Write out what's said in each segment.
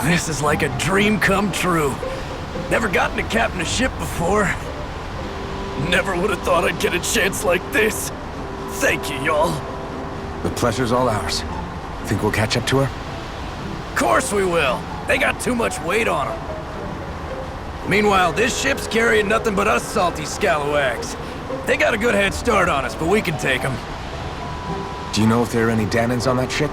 This is like a dream come true. Never gotten to captain a ship before. Never would have thought I'd get a chance like this. Thank you, y'all. The pleasure's all ours. Think we'll catch up to her? Of course we will. They got too much weight on them. Meanwhile, this ship's carrying nothing but us salty scalawags. They got a good head start on us, but we can take them. Do you know if there are any Danans on that ship?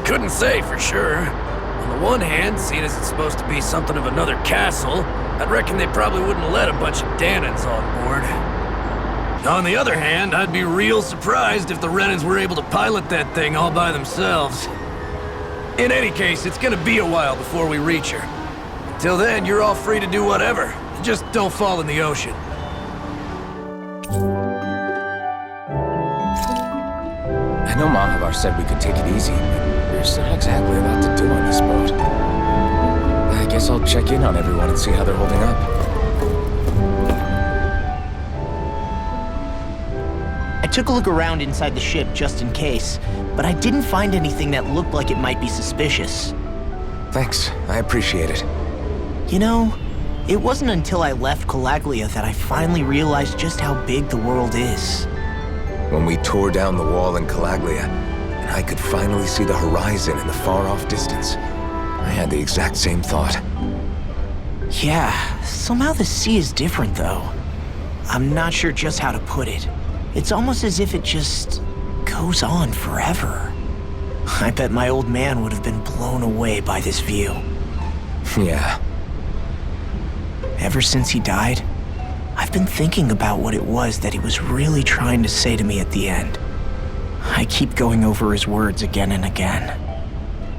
Couldn't say for sure. On the one hand, seeing as it's supposed to be something of another castle, I'd reckon they probably wouldn't let a bunch of Danans on board. On the other hand, I'd be real surprised if the Renans were able to pilot that thing all by themselves. In any case, it's gonna be a while before we reach her. Till then, you're all free to do whatever. Just don't fall in the ocean. I know Mahavar said we could take it easy, but there's not exactly a lot to do on this boat. I guess I'll check in on everyone and see how they're holding up. I took a look around inside the ship just in case, but I didn't find anything that looked like it might be suspicious. Thanks, I appreciate it. You know, it wasn't until I left Calaglia that I finally realized just how big the world is. When we tore down the wall in Calaglia, and I could finally see the horizon in the far-off distance, I had the exact same thought. Yeah, somehow the sea is different though. I'm not sure just how to put it. It's almost as if it just goes on forever. I bet my old man would have been blown away by this view. Yeah. Ever since he died, I've been thinking about what it was that he was really trying to say to me at the end. I keep going over his words again and again.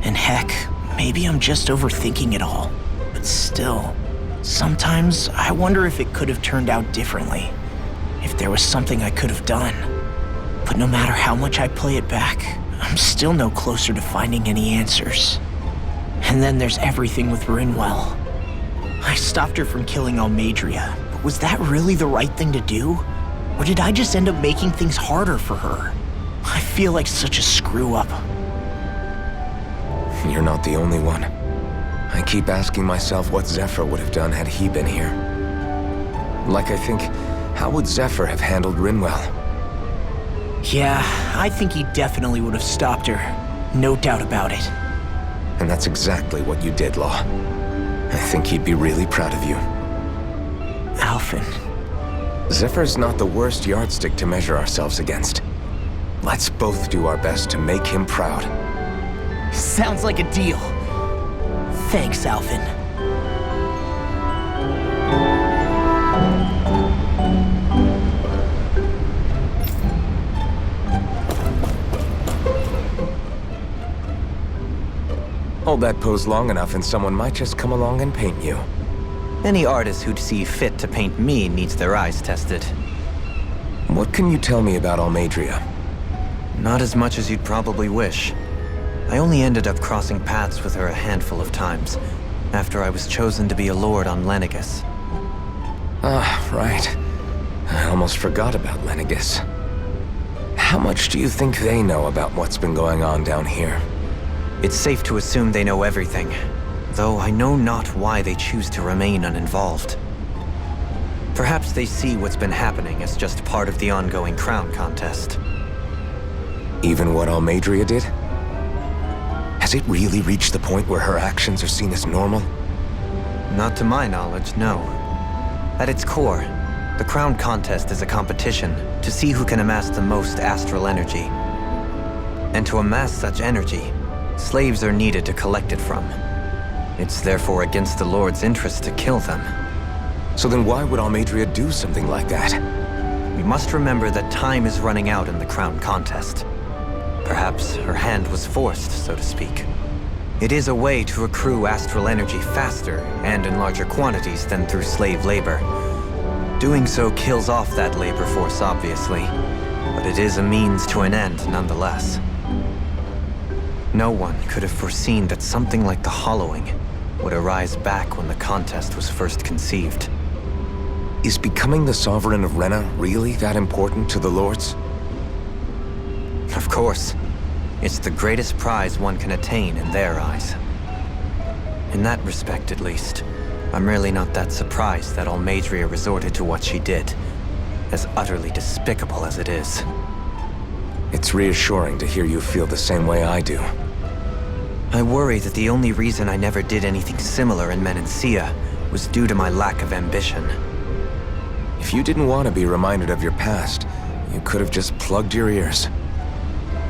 And heck, maybe I'm just overthinking it all. But still, sometimes I wonder if it could have turned out differently. If there was something I could have done. But no matter how much I play it back, I'm still no closer to finding any answers. And then there's everything with Rinwell. I stopped her from killing Almeidrea, but was that really the right thing to do? Or did I just end up making things harder for her? I feel like such a screw-up. You're not the only one. I keep asking myself what Zephyr would have done had he been here. Like I think, how would Zephyr have handled Rinwell? Yeah, I think he definitely would have stopped her. No doubt about it. And that's exactly what you did, Law. I think he'd be really proud of you. Alphen. Zephyr's not the worst yardstick to measure ourselves against. Let's both do our best to make him proud. Sounds like a deal. Thanks, Alphen. Hold that pose long enough and someone might just come along and paint you. Any artist who'd see fit to paint me needs their eyes tested. What can you tell me about Almeidrea? Not as much as you'd probably wish. I only ended up crossing paths with her a handful of times, after I was chosen to be a lord on Lenegis. Ah, right. I almost forgot about Lenegis. How much do you think they know about what's been going on down here? It's safe to assume they know everything, though I know not why they choose to remain uninvolved. Perhaps they see what's been happening as just part of the ongoing crown contest. Even what Almeidrea did? Has it really reached the point where her actions are seen as normal? Not to my knowledge, no. At its core, the crown contest is a competition to see who can amass the most astral energy. And to amass such energy, slaves are needed to collect it from. It's therefore against the Lord's interest to kill them. So then why would Almeidrea do something like that? We must remember that time is running out in the crown contest. Perhaps her hand was forced, so to speak. It is a way to accrue astral energy faster and in larger quantities than through slave labor. Doing so kills off that labor force, obviously, but it is a means to an end nonetheless. No one could have foreseen that something like the Hollowing would arise back when the contest was first conceived. Is becoming the Sovereign of Renna really that important to the Lords? Of course. It's the greatest prize one can attain in their eyes. In that respect, at least, I'm really not that surprised that Almeidrea resorted to what she did, as utterly despicable as it is. It's reassuring to hear you feel the same way I do. I worry that the only reason I never did anything similar in Menancia was due to my lack of ambition. If you didn't want to be reminded of your past, you could have just plugged your ears.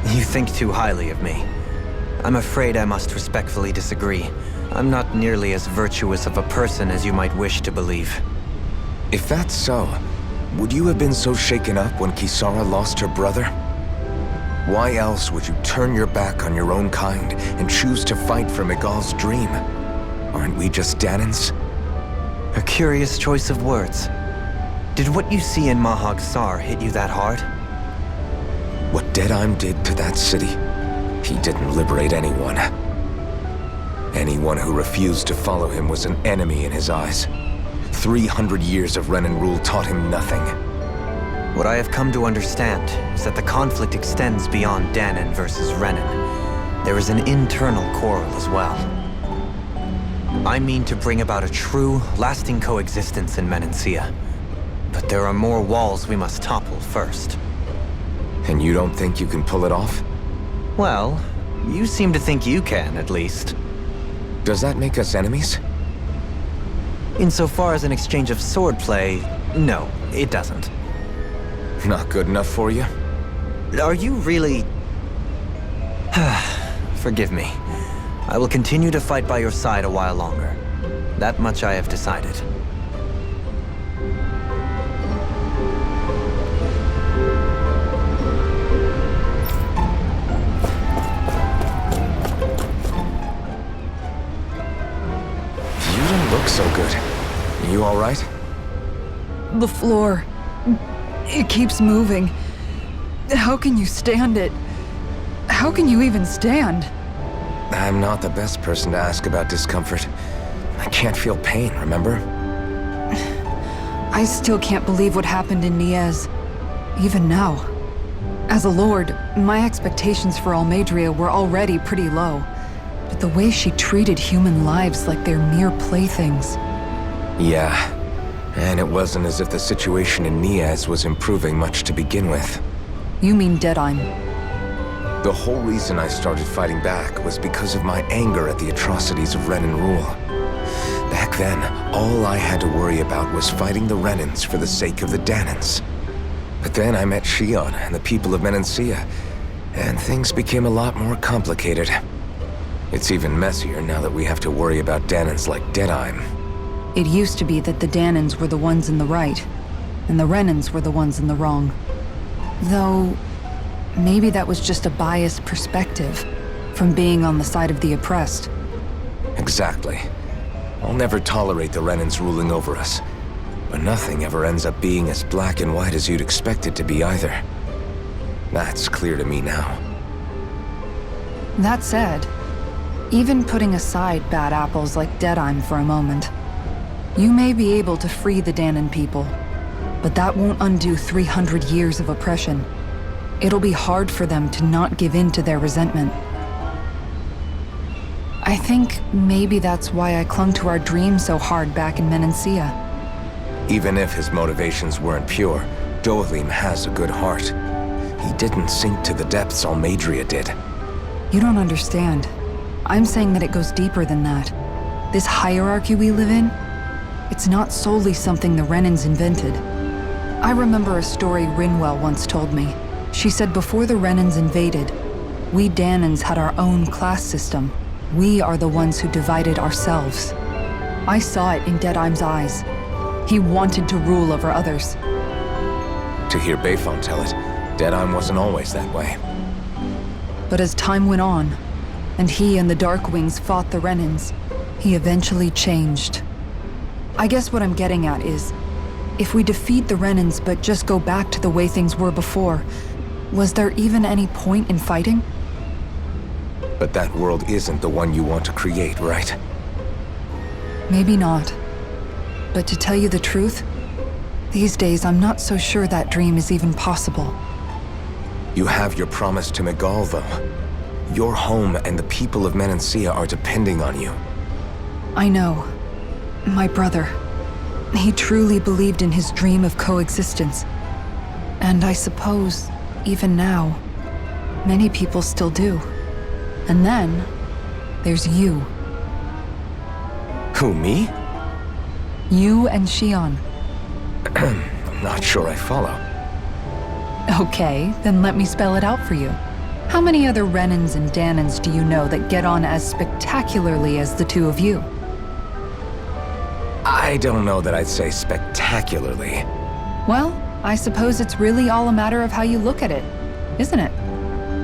You think too highly of me. I'm afraid I must respectfully disagree. I'm not nearly as virtuous of a person as you might wish to believe. If that's so, would you have been so shaken up when Kisara lost her brother? Why else would you turn your back on your own kind and choose to fight for Miguel's dream? Aren't we just Danans? A curious choice of words. Did what you see in Mahag-Sar hit you that hard? What Deadheim did to that city, he didn't liberate anyone. Anyone who refused to follow him was an enemy in his eyes. 300 years of Renan rule taught him nothing. What I have come to understand is that the conflict extends beyond Danan versus Renan. There is an internal quarrel as well. I mean to bring about a true, lasting coexistence in Menancia. But there are more walls we must topple first. And you don't think you can pull it off? Well, you seem to think you can, at least. Does that make us enemies? Insofar as an exchange of swordplay, no, it doesn't. Not good enough for you? Are you really... Forgive me. I will continue to fight by your side a while longer. That much I have decided. You don't look so good. You all right? The floor. It keeps moving. How can you stand it? How can you even stand? I'm not the best person to ask about discomfort. I can't feel pain, remember? I still can't believe what happened in Niez. Even now. As a lord, my expectations for Almeidrea were already pretty low. But the way she treated human lives like they're mere playthings. Yeah. And it wasn't as if the situation in Niez was improving much to begin with. You mean Deadheim? The whole reason I started fighting back was because of my anger at the atrocities of Renan rule. Back then, all I had to worry about was fighting the Renans for the sake of the Danans. But then I met Shion and the people of Menancia, and things became a lot more complicated. It's even messier now that we have to worry about Danans like Deadheim. It used to be that the Danans were the ones in the right, and the Renans were the ones in the wrong. Though, maybe that was just a biased perspective from being on the side of the oppressed. Exactly. I'll never tolerate the Renans ruling over us. But nothing ever ends up being as black and white as you'd expect it to be either. That's clear to me now. That said, even putting aside bad apples like Deadheim for a moment, you may be able to free the Danan people, but that won't undo 300 years of oppression. It'll be hard for them to not give in to their resentment. I think maybe that's why I clung to our dream so hard back in Menancia. Even if his motivations weren't pure, Dohalim has a good heart. He didn't sink to the depths Almeidrea did. You don't understand. I'm saying that it goes deeper than that. This hierarchy we live in, it's not solely something the Renans invented. I remember a story Rinwell once told me. She said before the Renans invaded, we Danans had our own class system. We are the ones who divided ourselves. I saw it in Deadheim's eyes. He wanted to rule over others. To hear Bayfon tell it, Deadheim wasn't always that way. But as time went on, and he and the Darkwings fought the Renans, he eventually changed. I guess what I'm getting at is, if we defeat the Renans but just go back to the way things were before, was there even any point in fighting? But that world isn't the one you want to create, right? Maybe not. But to tell you the truth, these days I'm not so sure that dream is even possible. You have your promise to Miguel, though. Your home and the people of Menancia are depending on you. I know. My brother. He truly believed in his dream of coexistence. And I suppose, even now, many people still do. And then, there's you. Who, me? You and Xion. I'm not sure I follow. Okay, then let me spell it out for you. How many other Renans and Danans do you know that get on as spectacularly as the two of you? I don't know that I'd say spectacularly. Well, I suppose it's really all a matter of how you look at it, isn't it?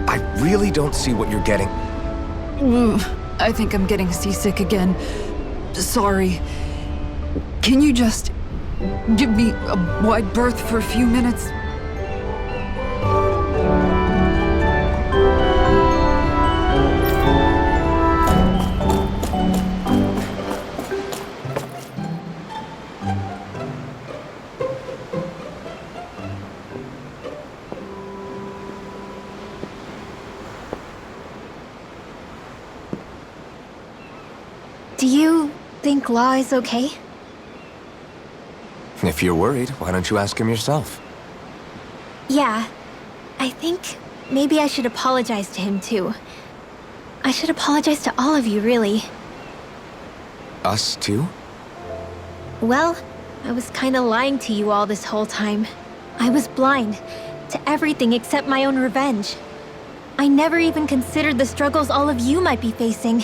I really don't see what you're getting. I think I'm getting seasick again. Sorry. Can you just give me a wide berth for a few minutes? Do you think Law is okay? If you're worried, why don't you ask him yourself? Yeah. I think maybe I should apologize to him too. I should apologize to all of you, really. Us too? Well, I was kinda lying to you all this whole time. I was blind to everything except my own revenge. I never even considered the struggles all of you might be facing.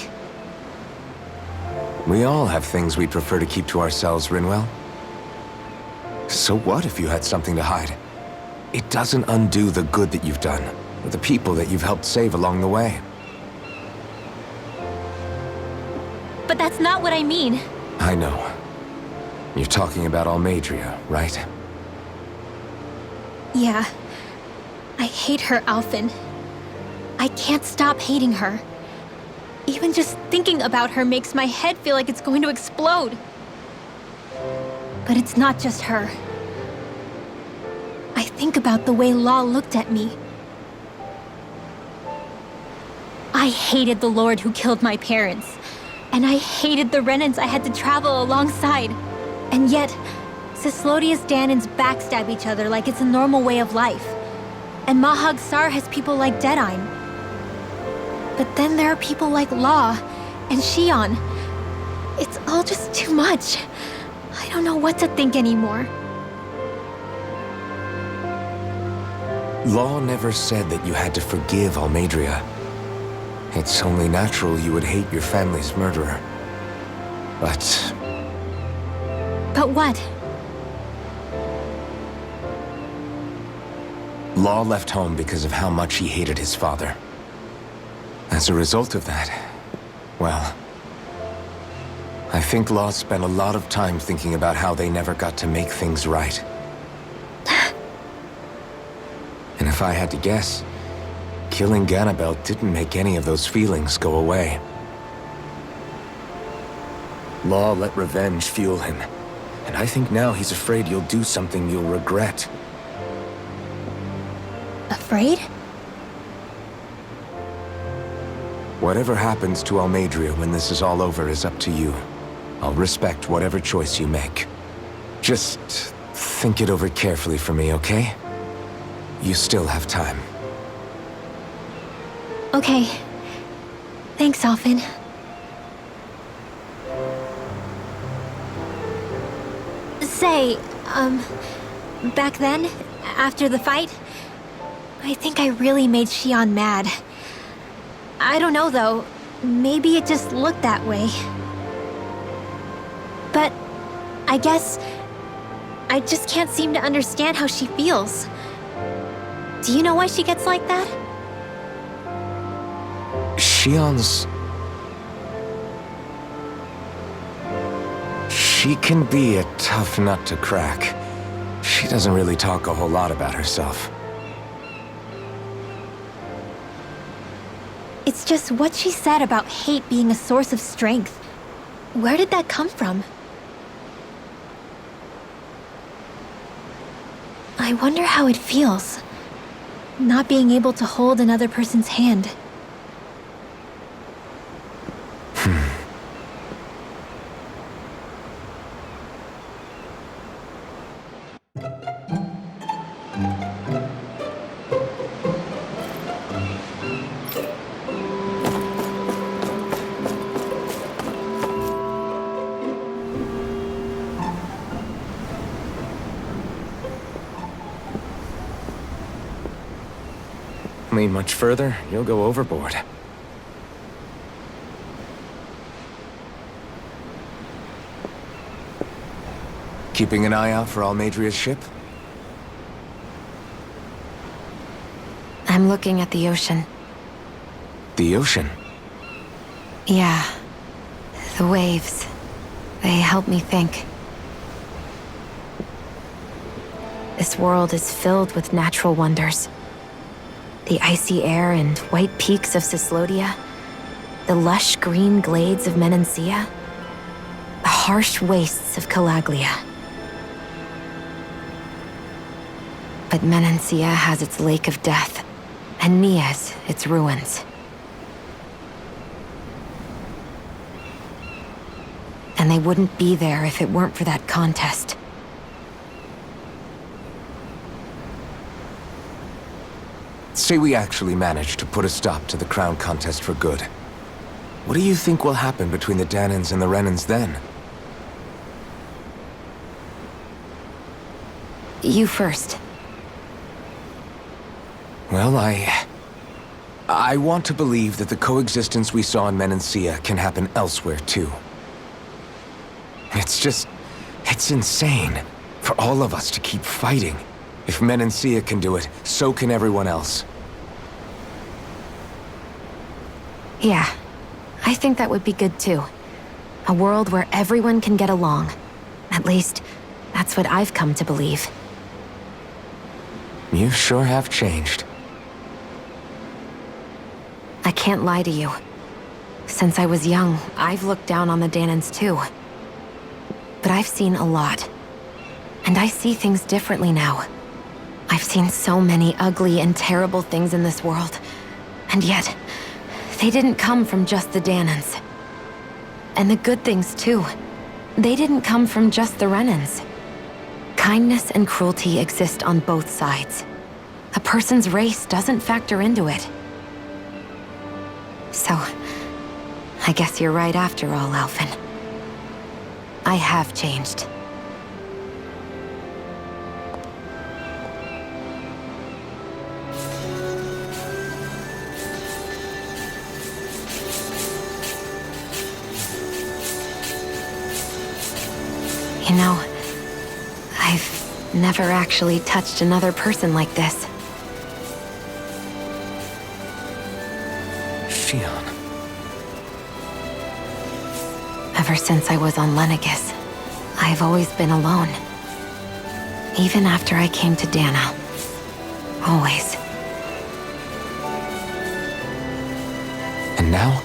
We all have things we'd prefer to keep to ourselves, Rinwell. So what if you had something to hide? It doesn't undo the good that you've done, or the people that you've helped save along the way. But that's not what I mean. I know. You're talking about Almeidrea, right? Yeah. I hate her, Alphen. I can't stop hating her. Even just thinking about her makes my head feel like it's going to explode. But it's not just her. I think about the way Law looked at me. I hated the Lord who killed my parents. And I hated the Renans I had to travel alongside. And yet, Cislodius Danans backstab each other like it's a normal way of life. And Mahag Sar has people like Deadine. But then there are people like Law and Xion. It's all just too much. I don't know what to think anymore. Law never said that you had to forgive Almeidrea. It's only natural you would hate your family's murderer. But But what? Law left home because of how much he hated his father. As a result of that, well, I think Law spent a lot of time thinking about how they never got to make things right. And if I had to guess, killing Ganabel didn't make any of those feelings go away. Law let revenge fuel him, and I think now he's afraid you'll do something you'll regret. Afraid? Whatever happens to Almeidrea when this is all over is up to you. I'll respect whatever choice you make. Just think it over carefully for me, okay? You still have time. Okay. Thanks, Alphen. Say, back then, after the fight, I think I really made Xion mad. I don't know, though. Maybe it just looked that way. But I guess I just can't seem to understand how she feels. Do you know why she gets like that? Xion's... She can be a tough nut to crack. She doesn't really talk a whole lot about herself. It's just what she said about hate being a source of strength. Where did that come from? I wonder how it feels, not being able to hold another person's hand. Lean much further, you'll go overboard. Keeping an eye out for Almeidrea's ship? I'm looking at the ocean. The ocean? Yeah. The waves. They help me think. This world is filled with natural wonders. The icy air and white peaks of Cislodia, the lush green glades of Menancia, the harsh wastes of Calaglia. But Menancia has its Lake of Death, and Nias its ruins. And they wouldn't be there if it weren't for that contest. Say we actually managed to put a stop to the crown contest for good. What do you think will happen between the Danans and the Renans then? You first. Well, I want to believe that the coexistence we saw in Menancia can happen elsewhere, too. It's insane for all of us to keep fighting. If Menancia can do it, so can everyone else. Yeah, I think that would be good too. A world where everyone can get along. At least, that's what I've come to believe. You sure have changed. I can't lie to you. Since I was young, I've looked down on the Danans too. But I've seen a lot. And I see things differently now. I've seen so many ugly and terrible things in this world. And yet, they didn't come from just the Danans. And the good things too. They didn't come from just the Renans. Kindness and cruelty exist on both sides. A person's race doesn't factor into it. So, I guess you're right after all, Alphen. I have changed. You know, I've never actually touched another person like this. Shion. Ever since I was on Lenegis, I've always been alone. Even after I came to Dana. Always. And now?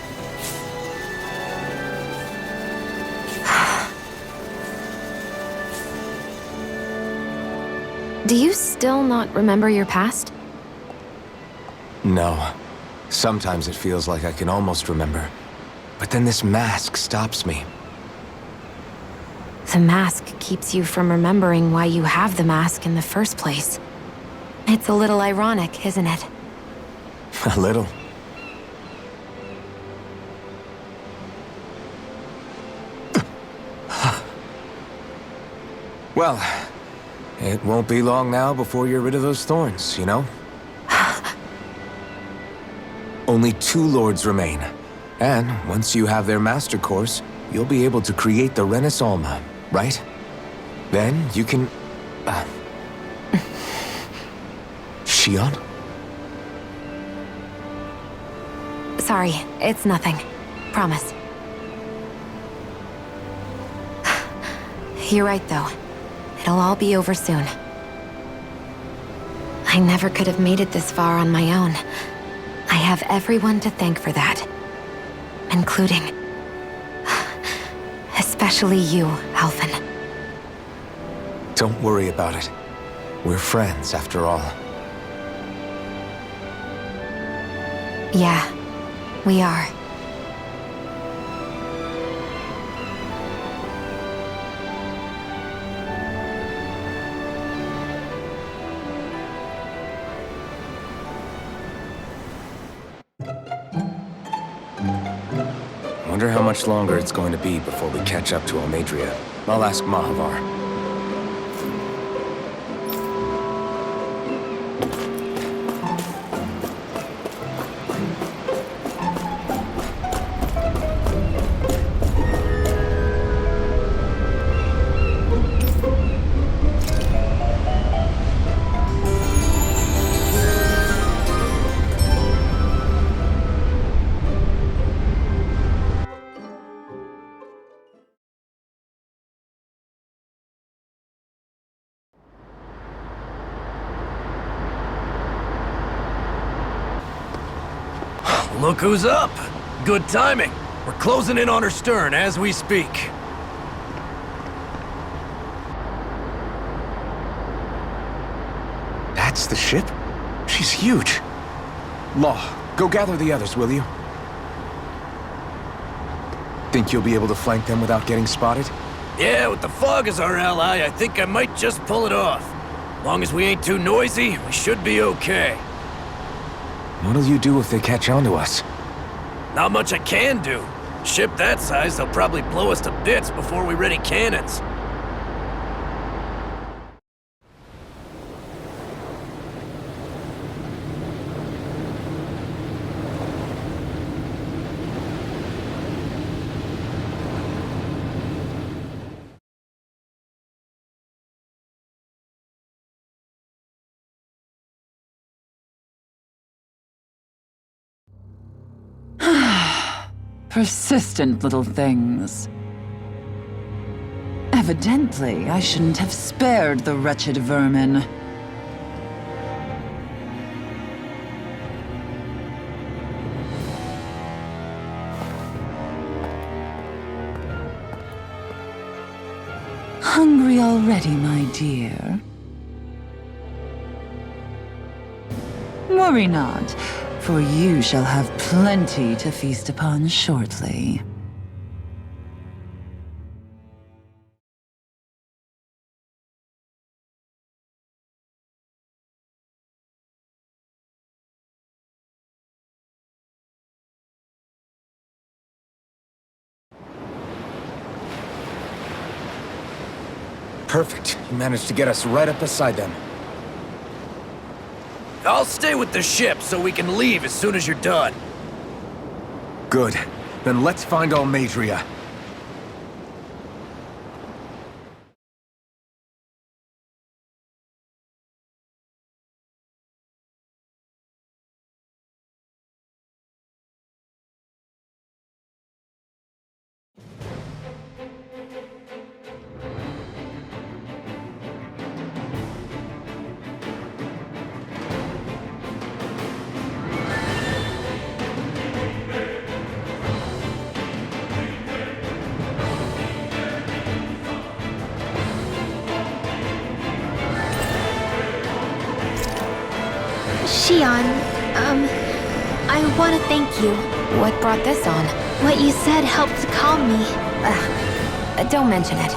Do you still not remember your past? No. Sometimes it feels like I can almost remember. But then this mask stops me. The mask keeps you from remembering why you have the mask in the first place. It's a little ironic, isn't it? A little. Well, it won't be long now before you're rid of those thorns, you know? Only 2 lords remain. And once you have their master course, you'll be able to create the Renis Alma, right? Then you can... Shion? Sorry, it's nothing. Promise. You're right, though. It'll all be over soon. I never could have made it this far on my own. I have everyone to thank for that. Including... especially you, Alphen. Don't worry about it. We're friends, after all. Yeah, we are. Wonder how much longer it's going to be before we catch up to Almeidrea. I'll ask Mahavar. Look who's up! Good timing. We're closing in on her stern as we speak. That's the ship? She's huge. Law, go gather the others, will you? Think you'll be able to flank them without getting spotted? Yeah, with the fog as our ally, I think I might just pull it off. Long as we ain't too noisy, we should be okay. What'll you do if they catch on to us? Not much I can do. Ship that size, they'll probably blow us to bits before we ready cannons. Persistent little things. Evidently, I shouldn't have spared the wretched vermin. Hungry already, my dear? Worry not, for you shall have plenty to feast upon shortly. Perfect. You managed to get us right up beside them. I'll stay with the ship so we can leave as soon as you're done. Good. Then let's find Almeidrea. Shion, I want to thank you. What brought this on? What you said helped to calm me. Don't mention it.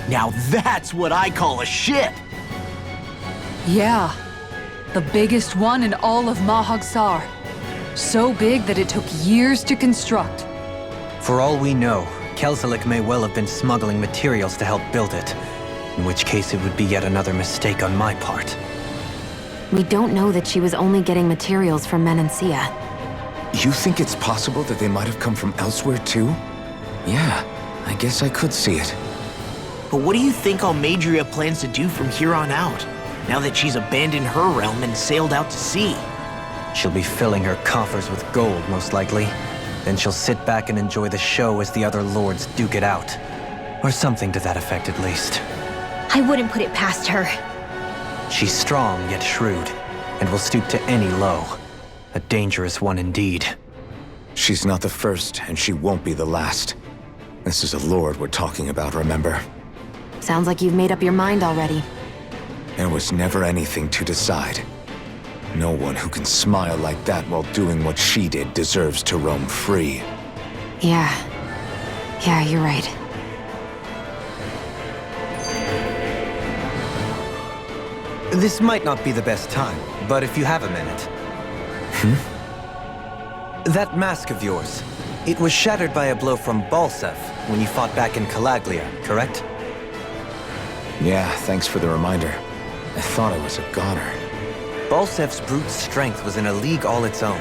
Now that's what I call a ship! Yeah. The biggest one in all of Mahavar. So big that it took years to construct. For all we know, Kelzelik may well have been smuggling materials to help build it. In which case it would be yet another mistake on my part. We don't know that she was only getting materials from Menancia. You think it's possible that they might have come from elsewhere too? Yeah, I guess I could see it. But what do you think Almeidrea plans to do from here on out, now that she's abandoned her realm and sailed out to sea? She'll be filling her coffers with gold, most likely. Then she'll sit back and enjoy the show as the other lords duke it out. Or something to that effect, at least. I wouldn't put it past her. She's strong yet shrewd, and will stoop to any low. A dangerous one indeed. She's not the first, and she won't be the last. This is a lord we're talking about, remember? Sounds like you've made up your mind already. There was never anything to decide. No one who can smile like that while doing what she did deserves to roam free. Yeah, you're right. This might not be the best time, but if you have a minute. That mask of yours, it was shattered by a blow from Balsef when you fought back in Calaglia, correct? Yeah, thanks for the reminder. I thought I was a goner. Balsef's brute strength was in a league all its own,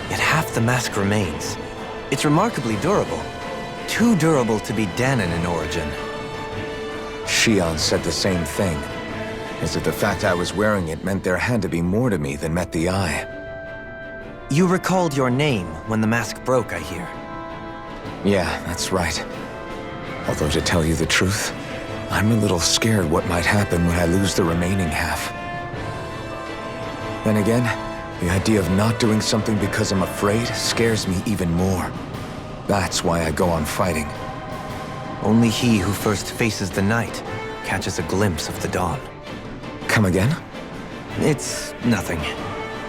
yet half the mask remains. It's remarkably durable. Too durable to be Danon in origin. Shion said the same thing. As if the fact I was wearing it meant there had to be more to me than met the eye. You recalled your name when the mask broke, I hear. Yeah, that's right. Although to tell you the truth, I'm a little scared what might happen when I lose the remaining half. Then again, the idea of not doing something because I'm afraid scares me even more. That's why I go on fighting. Only he who first faces the night catches a glimpse of the dawn. Come again? It's nothing.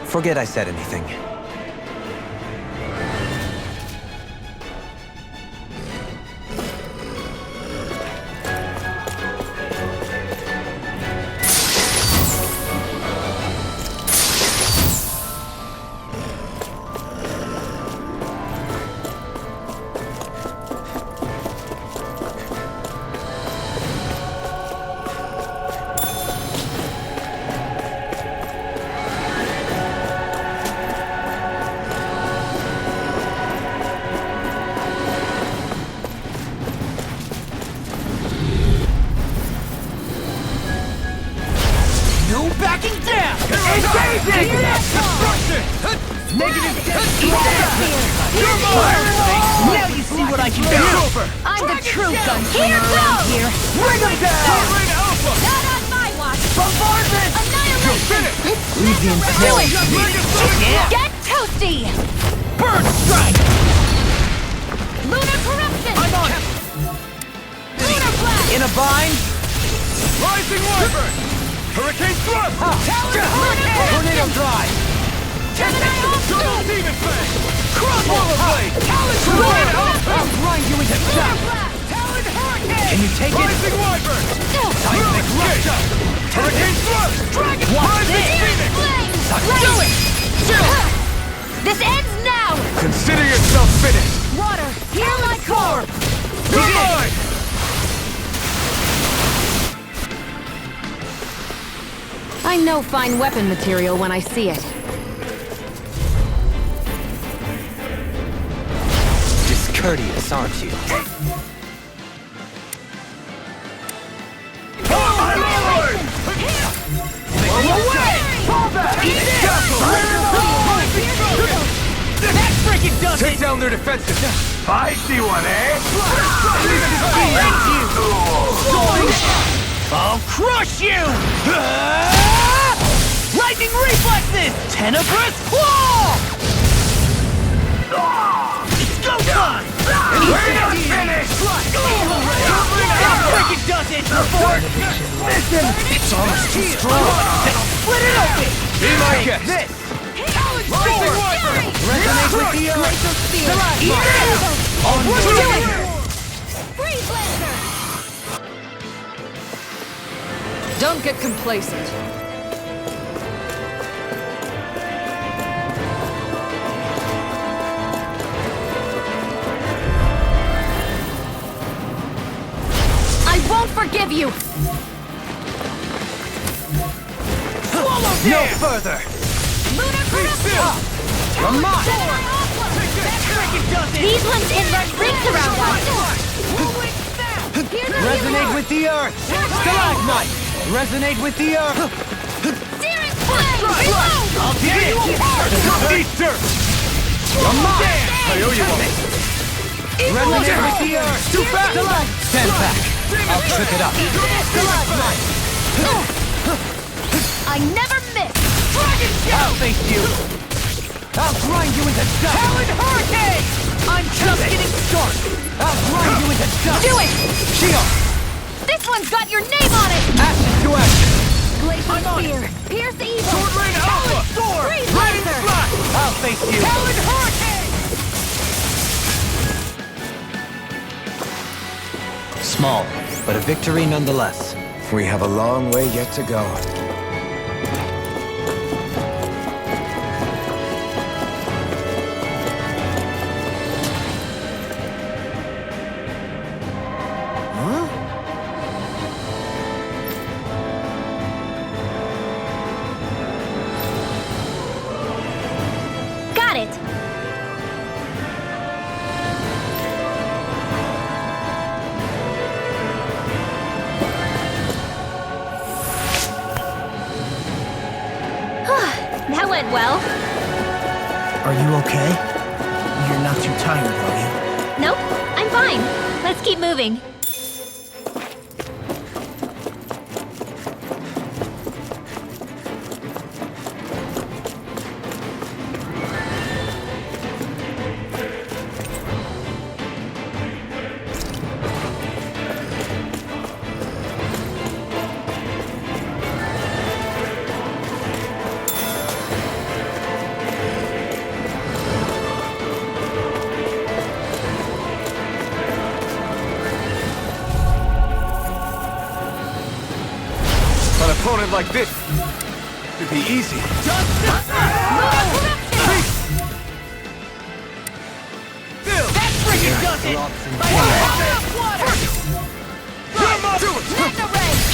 Forget I said anything. I'm the true gunslinger around here. Bring him down! Not on my watch! Bombardment! Annihilation! Legion Get toasty! Bird strike! Lunar corruption! I'm on it! Lunar blast! In a bind? Rising Wyvern! Hurricane Thrust! Tornado drive! Gemini Double Demon Fang! Crossbow blade! I'll grind you into dust! Talon Hurricane! Can you take it? Rising Wyvern! Seismic rupture! Hurricane Thrust! Dragon Rising Phoenix! Do it! This ends now! Consider yourself finished! Water, heal my core! You're mine! I know fine weapon material when I see it. Discourteous, aren't you? Take down their defenses! Spicy one, eh? I'll crush you! Lightning reflexes! Tenebrous claw! It's go time! We're not finished! That freaking does it! Listen! It's almost too strong! Then I'll split it open! Be my guest! This! Rising Wyvern! Resonate with the Glacial Spear! Eat it! On Let's do to it! it! Freeze Lancer! Don't get complacent. I won't forgive you! No further! Lunar corruption! Come on! These ones invert rings around us! Here's a Resonate hero! with the the earth! Stalagmite! Resonate with the earth! Searing flame! Reload! I'll tear you apart! Eat dirt! You're mine! I owe you one! Resonate with the earth! Too fast! Stand back! I'll trip it up! Stalagmite! I never miss! Dragon Shell! I'll face you! I'll grind you into dust! Talon Hurricane! I'm just getting started! I'll grind you into dust! Do it! Shield! This one's got your name on it! Ashes to ashes! Glacial Spear! Pierce evil! Sword Rain Alpha! Sword! Freeze Lightning Laser! Slash! I'll face you! Talon Hurricane! Small, but a victory nonetheless. We have a long way yet to go. Got it! That went well. Are you okay? You're not too tired, are you? Nope, I'm fine. Let's keep moving. An opponent like this should be easy.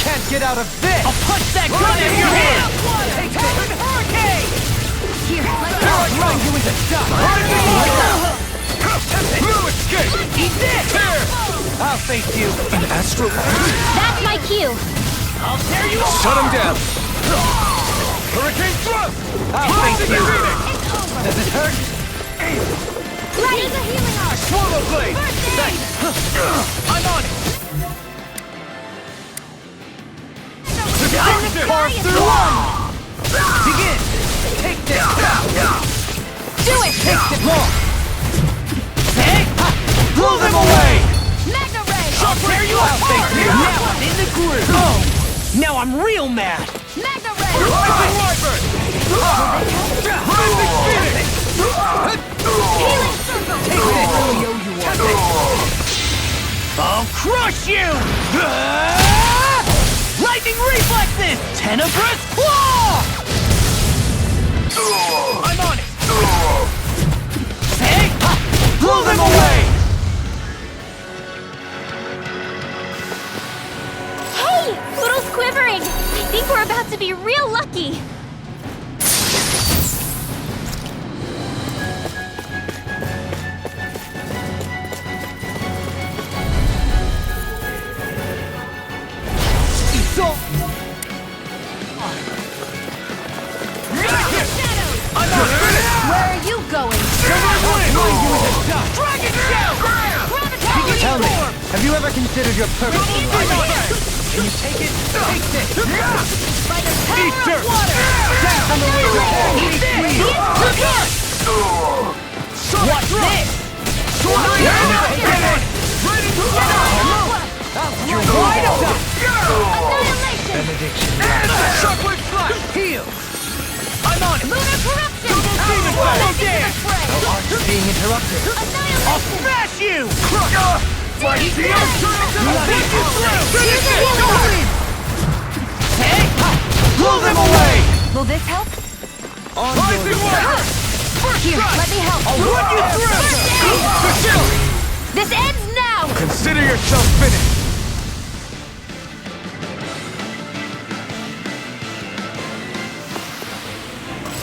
Can't get out of this! I'll punch that gun in your hand! Talon Hurricane! Here, let me I'll grind you into dust! No escape! Eat this! I'll face you! An astral... That's my cue. I'll tear you apart! Shut him down! Hurricane thrust! I'll face you! Does it hurt? Ready? The healing arc. Swallow blade! Thanks! I'm on it! Carve through one! Begin! Take this! Do it! Take it long! Hey! Blow them away! Magna Ray! I'll tear you apart! Now I'm in the groove! Oh! Now I'm real mad! Magna Ray! Rising Wyvern! Rising Phoenix! Healing circle! Take this! I owe you one! I'll crush you! Lightning reflexes! Tenebrous claw! I'm on it! Hey! Blow them away! Hey! Poodle's quivering! I think we're about to be real lucky! Where are you going? Dragon Shell! Tell me, have you ever considered your purpose in life? Can you take it? Take this! By the power Eat dirt! of water! That's on the way to hell! Eat this! What's this? You're wide open! Annihilation! Benediction. Shockwave flash! Heal! I'm on it! Lunar corruption! Demon Back battle! into the fray! No arts are being interrupted! I'll Annihilation! smash you! Fight the Hey! Blow them away! Will this help? On your mark! Here, let me help! I'll run you through! This ends now! Consider yourself finished!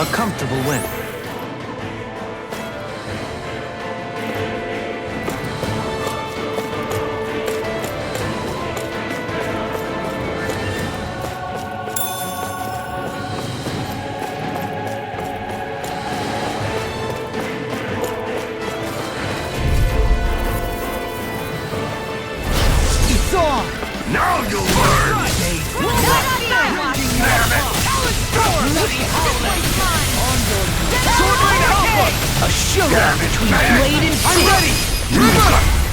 A comfortable win. Now you'll learn! A showdown between Blade and I'm Steel. ready!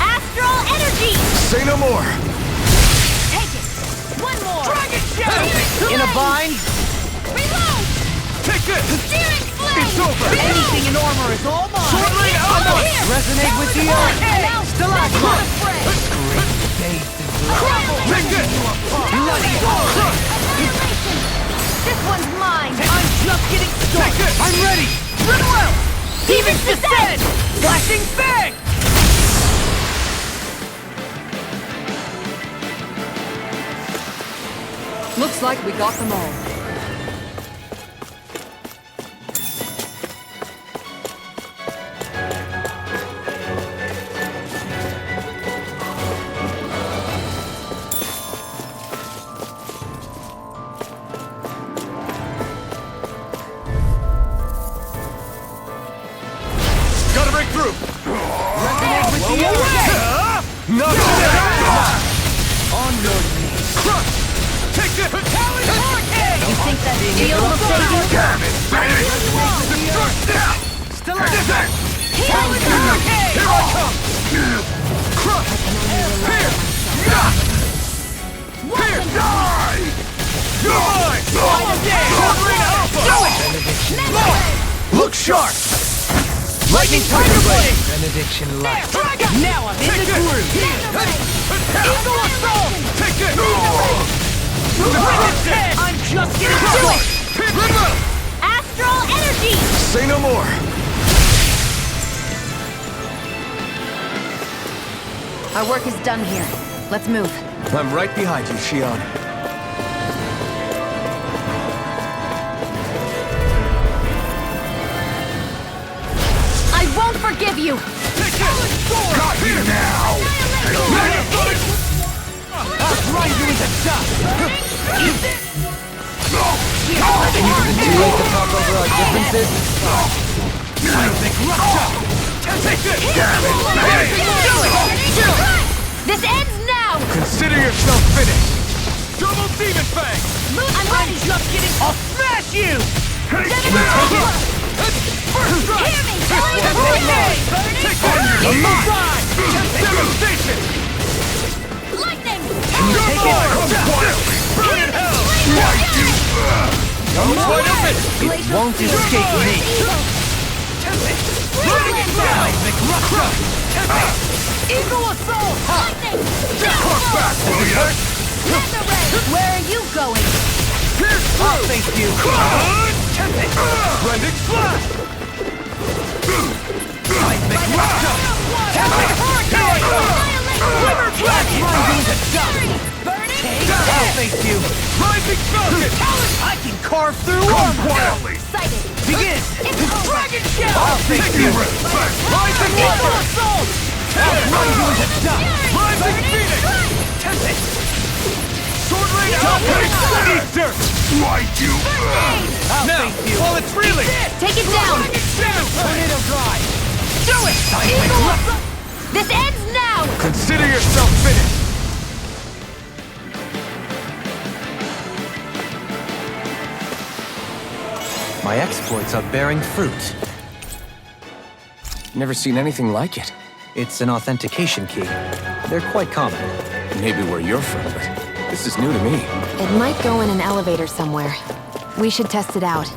Astral energy! Say no more! Take it! One more! Dragon Shell! In a bind? Reload! Take this! Searing flame! It's over! Anything in armor is all mine! Sword Rain Alpha! Resonate with the earth! Stalagmite! Great faith is love. Take this! Bloody hell! Annihilation! This one's mine! I'm just getting started! I'm ready! Run well! Demon's Descent! Flashing Fang! Looks like we got them all. Gotta break through! Resonate with the earth! Knock it down! On your knees. Crush! Take this! You think that steel will save you? Damn it, baby! Destruct now! Stalagmite! Here I come! Crush! Here! Here! Die! You're mine! Sword Rain Alpha! Look sharp! Lightning Tiger Blade! Benediction Light. Now I'm in the groove! Eagle Assault! Take it! I'm just getting started! Astral energy! Say no more! Our work is done here. Let's move. I'm right behind you, Shion. I won't forgive you! Got you now! I'll grind you into dust! Too late to talk over our differences? Seismic Rupture! Take this! Damn it! This ends now! Consider yourself finished! Double Demon Fang! I'm ready! Just getting... I'll smash you! Take Can you take it? First strike! Hear me! Take on your Amazon! devastation! Lightning! Can you take it? Come quietly! Burn in hell! Fight you! Wide open! It won't escape me! Seismic Rupture! Eagle Assault! Lightning! Cross back, will ya? Nether Ray! Where are you going? Pierce I'll through! face you! Blending Slash! Seismic Rupture! Here I come! River Blast! Grind you into dust! I'll face you! Rising Falcon! I can carve through Come armor! quietly! Excited! Begin! It's over! Dragon Shell! I'll face Take you! your respect! Rising Eagle Leopard! Assault! I'll grind you into dust! Rising Phoenix! Tempest! Sword Rain Alpha! Easter! Fight you! I'll face you! While it's reeling! Take it down! Tornado Drive! Do it! Eagle Assault! This ends now! Consider yourself finished! My exploits are bearing fruit. Never seen anything like it. It's an authentication key. They're quite common. Maybe where you're from, but this is new to me. It might go in an elevator somewhere. We should test it out.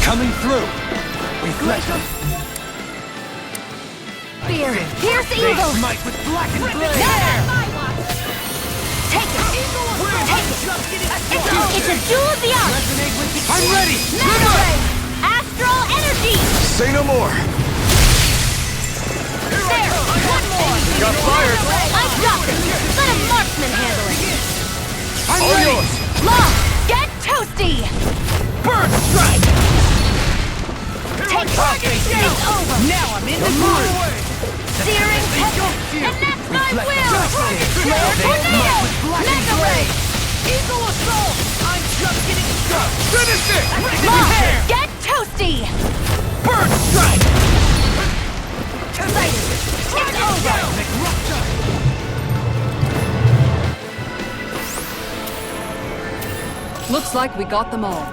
Coming through! Reflection! spear! Pierce evil! Smite with blackened blade! There! Take it! It's a jewel of the arts! I'm ready! Mega ray! Astral energy! Say no more! There! One more! Got fired! I got this! Let a marksman handle it! I'm All ready! yours! Law! Get toasty! Bird strike! Take it! It's over! Now I'm in the groove! Searing petal! And that's my will! Flare tornado! Mega ray! Eagle assault! I'm just getting started! Finish it! Law! Get toasty! Bird strike! Sighted! It's over! Looks like we got them all.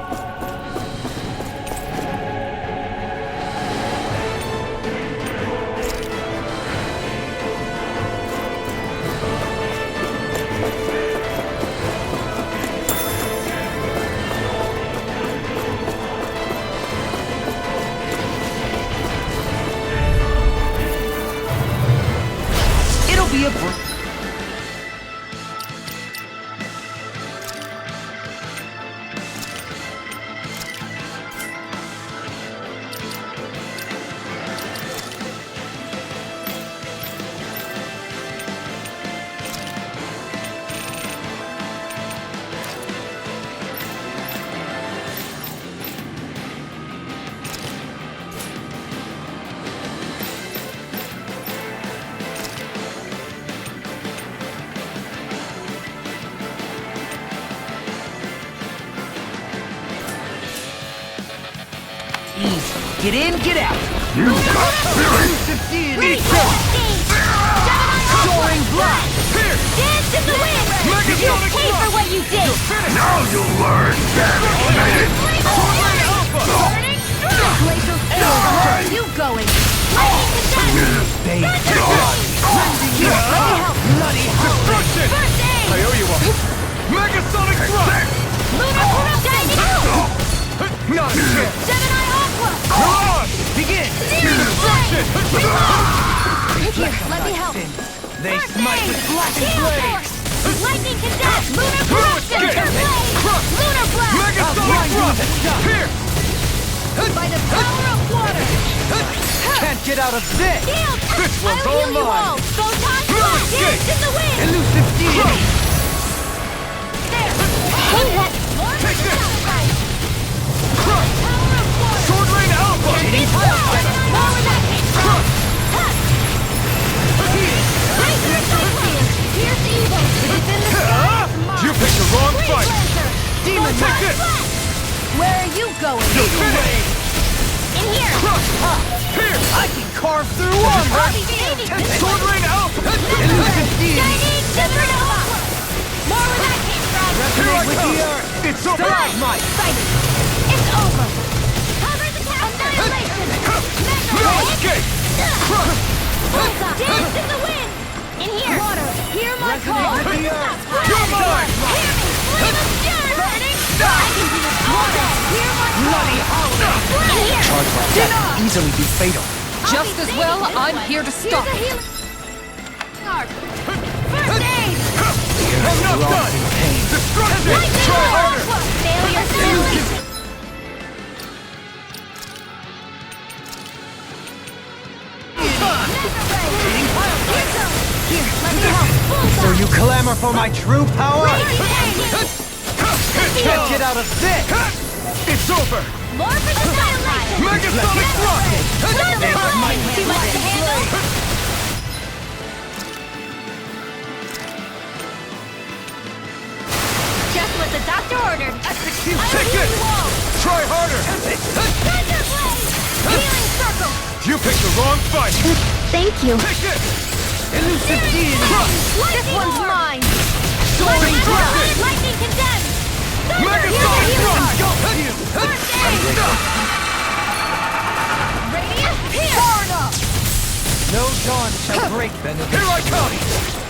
It'll be a Get in, get out! Elusive deity! Soaring blast! Here! Dance in the wind! Mega You sonic pay for thrust! what you did! Now you'll learn, damn it! Burning strike! Glacial field! Where are you going? Lightning condense! Here, let me help! Bloody destruction! First aid! I owe you one! Megasonic thrust! Lunar corruption! Not a chance! Gemini Aqua! Mirage! Begin! Destruction! Here, let me help! They First smite aid! with blackened Shield blade! force! Lightning condense! Lunar corruption! escape! Blade! Crush! Lunar blast! Megasonic thrust! Here! By the power of water! Can't get out of this! Shield! This one's I'll all heal you mine! all! Photon Blue blast! escape! Dance in the wind! Elusive deity! There! Hold that! Take this! Right! Crush! Power of water! Sword Rain Alpha! It's power! More where that came from! Laser Cyclone! Here's evil! If it's in the sky, it's mine! You picked the wrong Freeze fight! laser! Demon, Photon take this! blast! Where are you going? Finish! In here! Crush! Here! I can carve through armor! Sword Rain Alpha! Elusive deity! Shining Supernova! More where that came from! Here I come! It's over! Strike! Sighted! It's over! Cover the town! Annihilation! No Mega escape! Crush! Bullseye! Dance in the wind! In here! Water! Hear my call! with the earth! Stop! You're mine! Hear me! Flame of Stern! Burning! I can do this all day! Hear my call! Bloody holiday! In here! Charge like that could easily be fatal. Just as well, I'm here to stop Here's a it. healing art. First aid! I'm not done! Destruction! Lightning Try roll! harder! Failure silly! Here, let me help! So Bullseye! you clamor for my true power? Can't Get out of this! It's over! More for the satellite! Megasonic thrust! Thunder blade! Too much to handle? Just what the doctor ordered! Execute! I'll Take heal this! you all! Try harder! Thunder blade! Healing circle! You picked the wrong fight! Thank you. Take this! Elusive deity! This one's mine! Soaring blast! Lightning condemned! Megasonic thrust! First aid! Radius here! Far enough! No dawn shall break benediction. Here I come!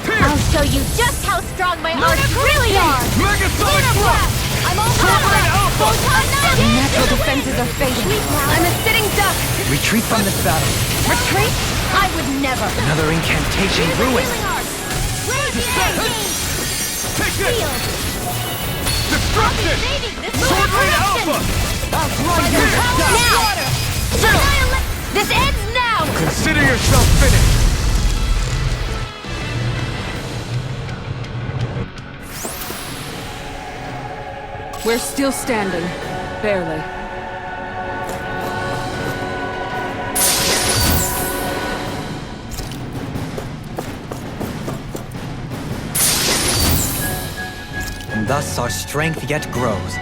Here! I'll show you just how strong my arms really are! Megasonic Lunar thrust! blast! I'm all set up! Your natural defenses are fading. I'm a sitting duck. Retreat from this battle. Retreat? I would never. Another incantation ruined. Shield. Destruction! Sword Rain Alpha! Now! This ends now! Consider yourself finished! We're still standing. Barely. And thus our strength yet grows.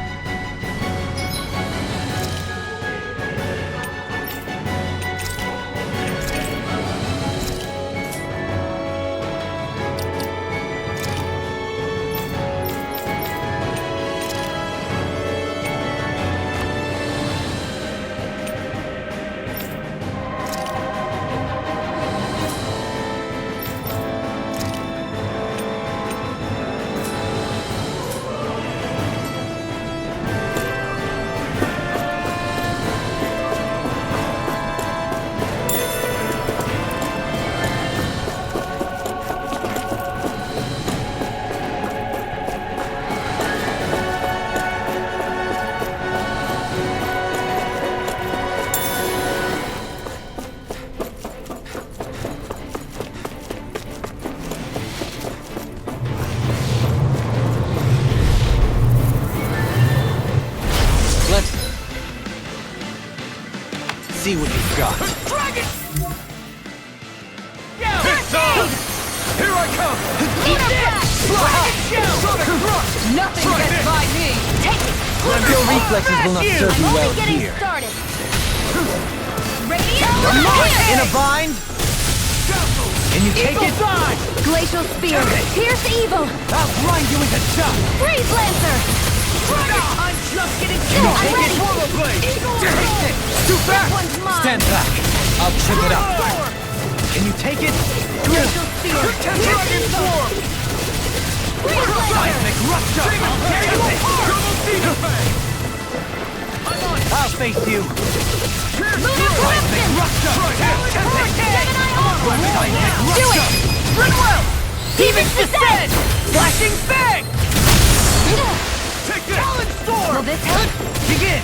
See what you've got. Dragon! It's on! Here I come! Nothing gets by me. Take it! Your reflexes will not serve you well Only getting here. started. Radiant! In a bind? Can you take it? Glacial Spear! Pierce evil! I'll grind you into dust! Freeze Lancer! I'm just getting I'm ready! Take it! Too fast! One's mine! Stand back! I'll trip it up! Can you take it? Glacial Spear! Pierce evil! Freeze Lancer! Seismic rupture! I'll tear you apart! I'll face you! Lunar Corruption! Rupture! Gemini Armor! Seismic Do it! rupture! Run well! Demon's Descent! Flashing fang! Take this! Will this help? Begin!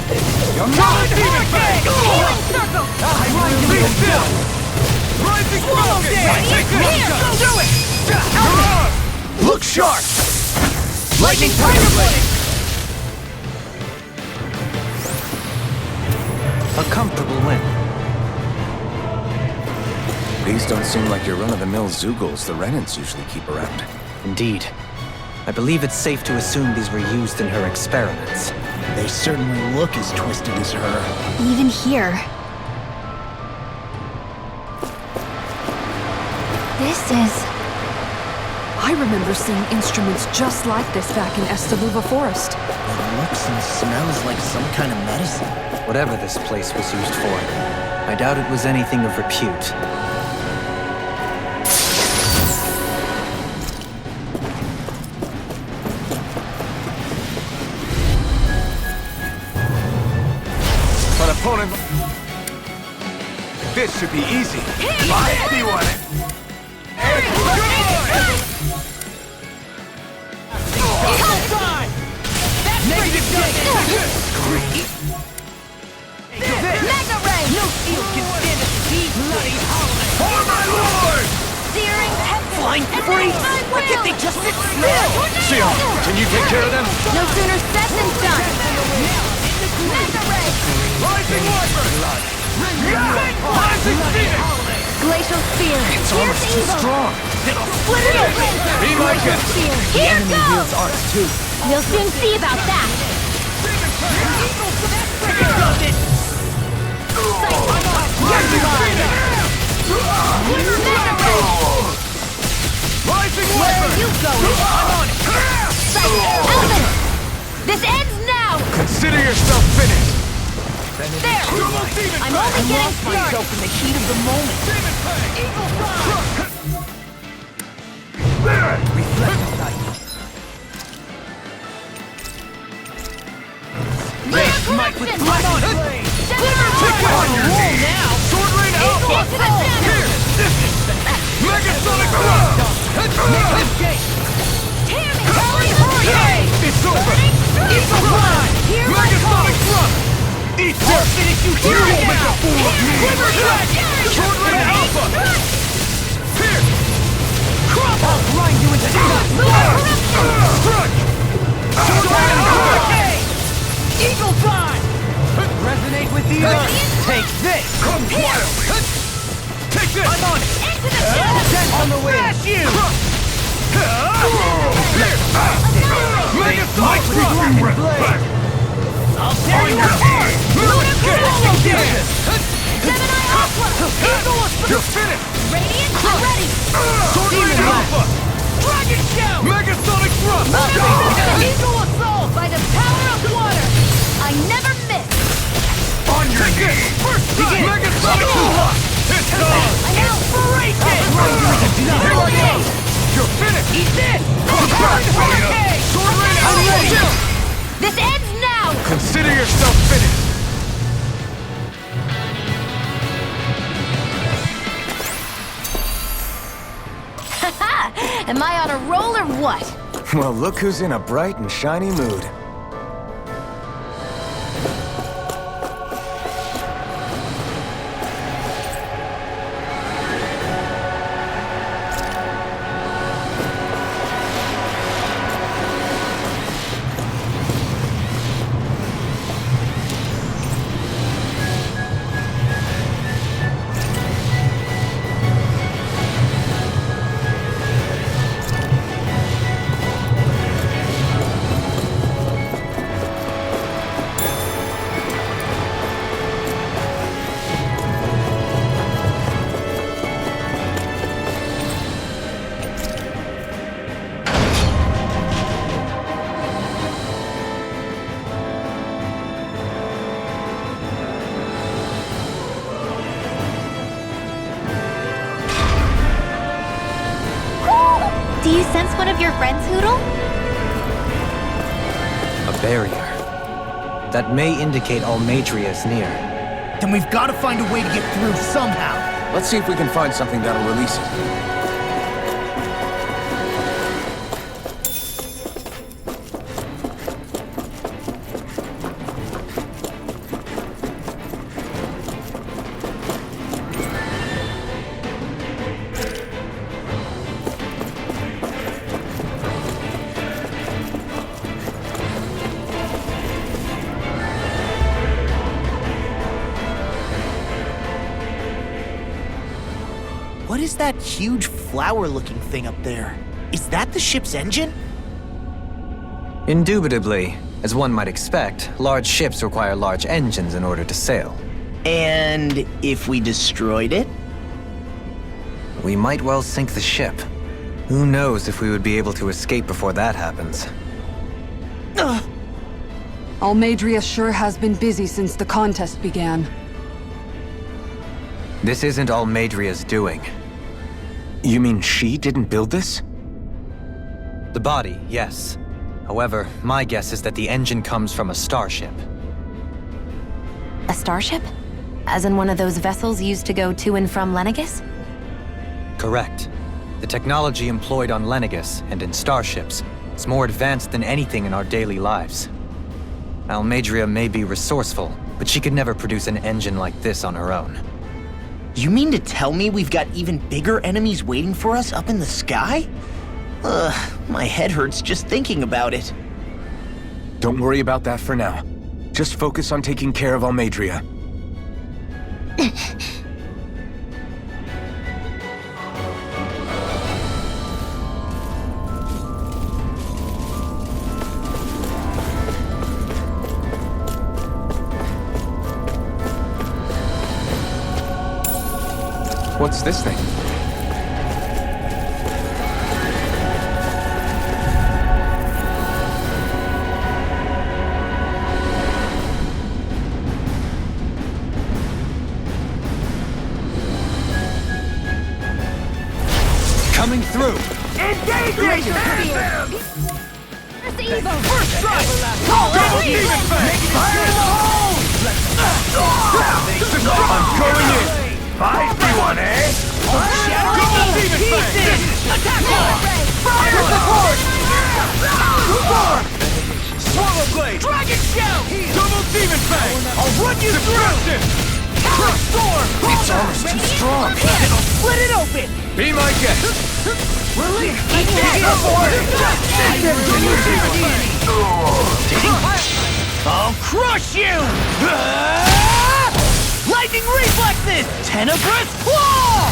You're mine! Demon Fang! Healing Circle! I run you Be into still! dust! Rising Falcon! Radiant Spear! Do it! You're on! Look sharp! Lightning Tiger Blade! A comfortable win. These don't seem like your run-of-the-mill Zoogles the Renans usually keep around. Indeed. I believe it's safe to assume these were used in her experiments. They certainly look as twisted as her. Even here. This is... I remember seeing instruments just like this back in Estaluva Forest. It looks and smells like some kind of medicine. Whatever this place was used for, I doubt it was anything of repute. But opponent... This should be easy. I see one! Mega Ray! No shield can stand a deep bloody howling! For my lord! Searing Tempest! Flying free! Why can't they just sit still? Sion, can you take care of them? No sooner said than done! Mega Ray! Rising Wyvern! Rising Phoenix! Glacial Spear! Its armor's too strong. Split it open! Be my guest! Spear! Here goes! Ours too. We'll soon see about that! Rising Where are Wyvern! you going? I'm on it! Elvin! This ends now! Consider yourself finished! There! I'm only getting started! in the heat of the moment. Demon Fang! Eagle Fly! There! Reflect on light. with Blood Blade! On your roll now! Sword Rain Alpha! Here! Megasonic Thrust! Escape! It's over! It's alive! Megasonic Thrust! Eat this! I'll finish you here and now! Make a fool of me! Quiver Dragon! Sword Rain Alpha! Here! Crumble! I'll grind you into dust! Strike! Sword Rain Alpha! Eagle Fly! Resonate with the earth! Take this! Come quietly! Take this! I'm on it! Into the chest! On the way! Smash you! Megasonic Thrust! I'll tear you apart! Gemini Aqua! You're finished! Radiant, I'm ready! Sword Rain Alpha! Dragon Shout! Megasonic Thrust! Eagle Assault by the power of water! I never miss! On your knees! First strike! Megasonic Thrust! It's on! Inspiration! You're finished! Eat this! Sword Rain Alpha! This ends now! Consider yourself finished! Am I on a roll or what? Well, look who's in a bright and shiny mood. Do you sense one of your friends, Hoodle? A barrier. That may indicate Almeidrea is near. Then we've got to find a way to get through somehow. Let's see if we can find something that'll release it. What is that huge flower-looking thing up there? Is that the ship's engine? Indubitably. As one might expect, large ships require large engines in order to sail. And if we destroyed it? We might well sink the ship. Who knows if we would be able to escape before that happens. Almeidrea sure has been busy since the contest began. This isn't Almeidrea's doing. You mean she didn't build this? The body, yes. However, my guess is that the engine comes from a starship. A starship? As in one of those vessels used to go to and from Lenegis? Correct. The technology employed on Lenegis and in starships is more advanced than anything in our daily lives. Almeidrea may be resourceful, but she could never produce an engine like this on her own. You mean to tell me we've got even bigger enemies waiting for us up in the sky? Ugh, my head hurts just thinking about it. Don't worry about that for now. Just focus on taking care of Almeidrea. What's this thing? Coming through! There's the Evo! First strike! Call Double it! demon fang! Fire in the hole! I'm going in! 5v1, eh? Double demon fang! Attack on! Fire support! Swallow blade! Dragon shell! Double demon fang! I'll run you through! Storm! Its armor's too strong. It'll split it open! Be my guest! Release! I'll crush you! Lightning reflexes! Tenebrous claw!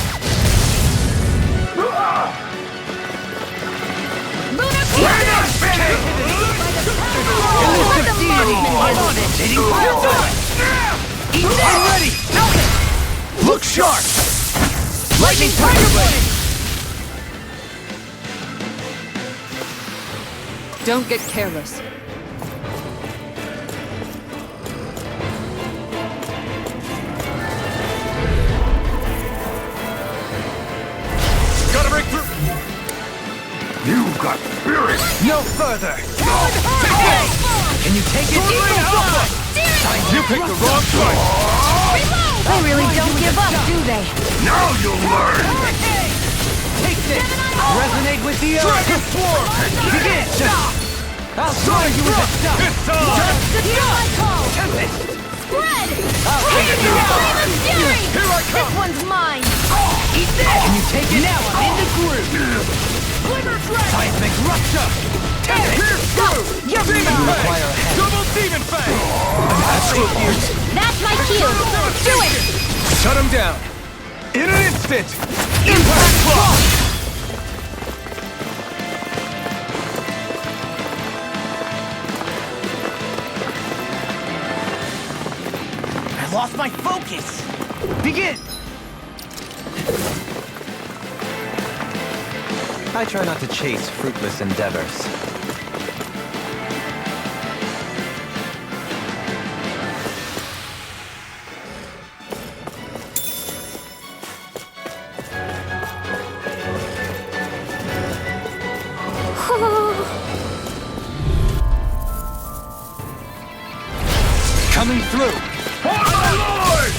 I'm ready! Look sharp! Lightning Tiger Blade! Don't get careless. Gotta break through! You've got spirit! No further! Can you take it? You picked the wrong choice! They really don't give up, do they? Now you'll learn! Take this! Resonate with the earth! Dragon Swarm! Begin! I'll show you with the stuff! It's time! Tempest! Spread! I'll take it now! Fury! Here I come! This one's mine! Eat this! Can you take it? Now I'm in the groove! Seismic Rupture! Pierce through! You're Demon mine! Fang! Double Demon Fang! That's my cue! Do it! Shut him down! In an instant! Impact Claw! I lost my focus! Begin! I try not to chase fruitless endeavors. Coming through! For my lord!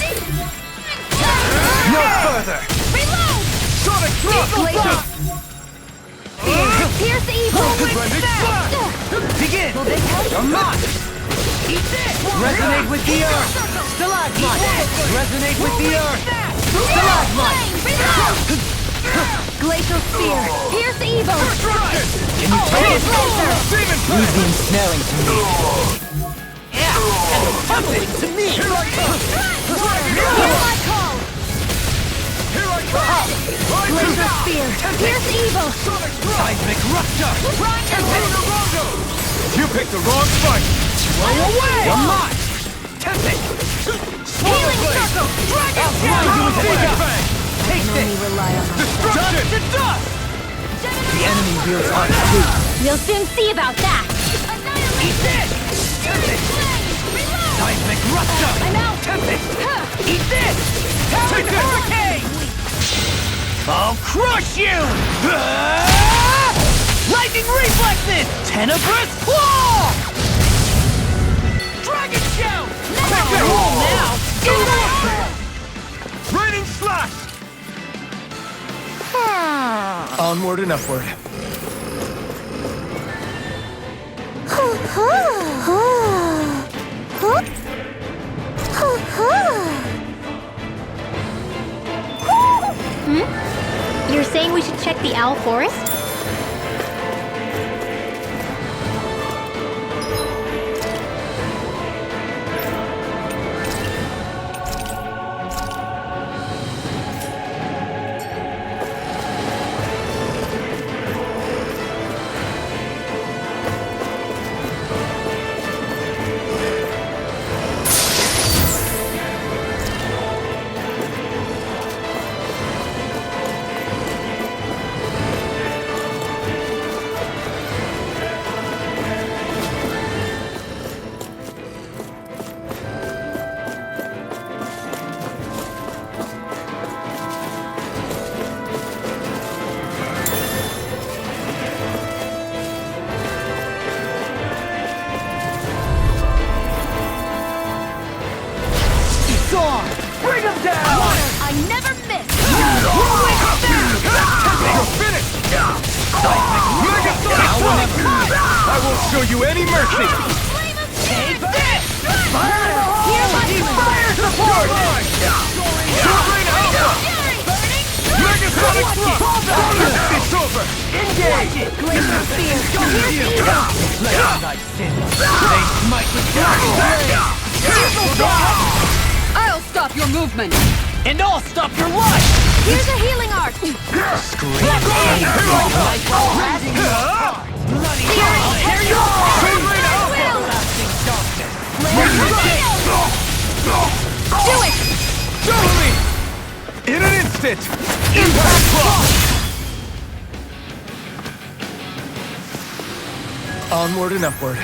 No further! Reload! Sonic Thrust! Pierce evil! Blended Slash! Begin! You're mine! Eat this! Resonate with the earth! Stalagmite! Resonate with the earth! Stalagmite! Glacial spear! Pierce evil! Can you take it? Demon Fang! Leave the ensnaring to me. Tumbling to me! Here I come! Here I come! Glacial spear! Pierce evil! Seismic Rupture! You picked the wrong fight! Throw away! You're mine! Tempest! Healing circle! Dragon shell! Take this! Rely on Destruction! To dust! The enemy wields art too. We'll soon see about that! Eat this! Tempest! Seismic Rupture! I'm out! Tempest! Eat this! Take this! Hurricane! I'll crush you! Lightning reflexes! Tenebrous claw! Dragon shell! Take that hole now! Raining slash! Onward and upward. You're saying we should check the Owl Forest? show you any mercy! Take this! Fire! Fire support! Sovereign Alpha! Megasonic thrust! It's over! Engage! Glacier Spear! They smite with I'll stop your movement! and I'll stop your life! Here's a healing art! Do it! Totally! In an instant! Impact Frost! Onward and upward.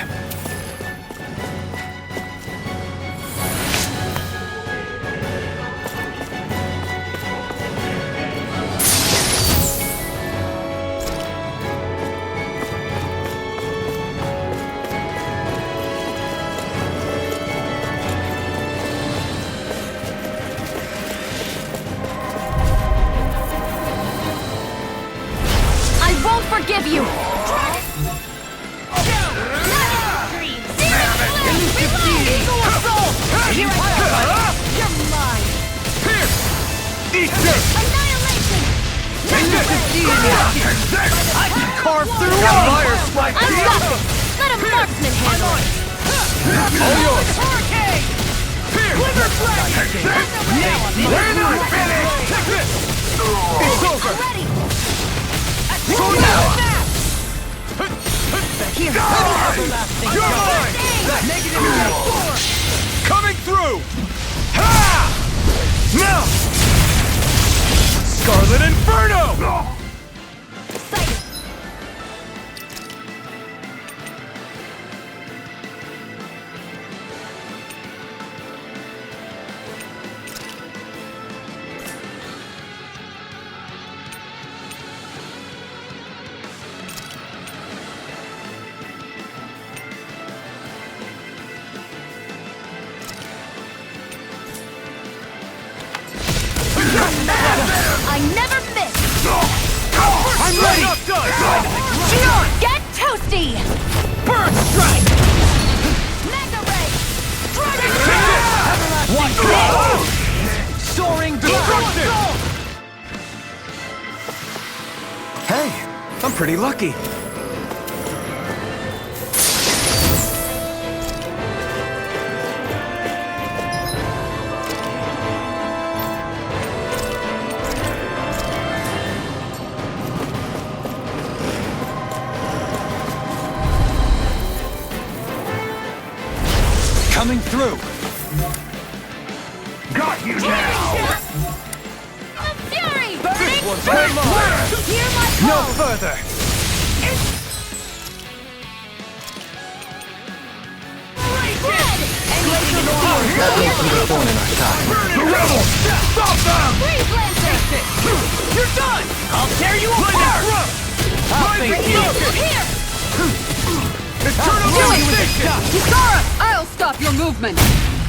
I won't forgive you! Eat this! Annihilation! I can carve through fire spike! I'm got this! Let a marksman handle it! All yours! Hurricane! Quiver flash! We're not finished! Take this! It's over! I'm ready! So now! You're mine! Coming through! Ha! Now! Scarlet Inferno! Excited! I never miss! I'm ready! Not done! Get toasty! Bird strike! Mega Ray! Dragon Watch this! Soaring destruction! Hey, I'm pretty lucky. Coming through! Got you now! The Fury! This one's all mine! Hear my No call! further! Dead! The rebels! Stop them! Freeze Lancer! You're done! I'll tear you apart! I'll face you! Here! Eternal devastation! Kisara! I'll stop your movement!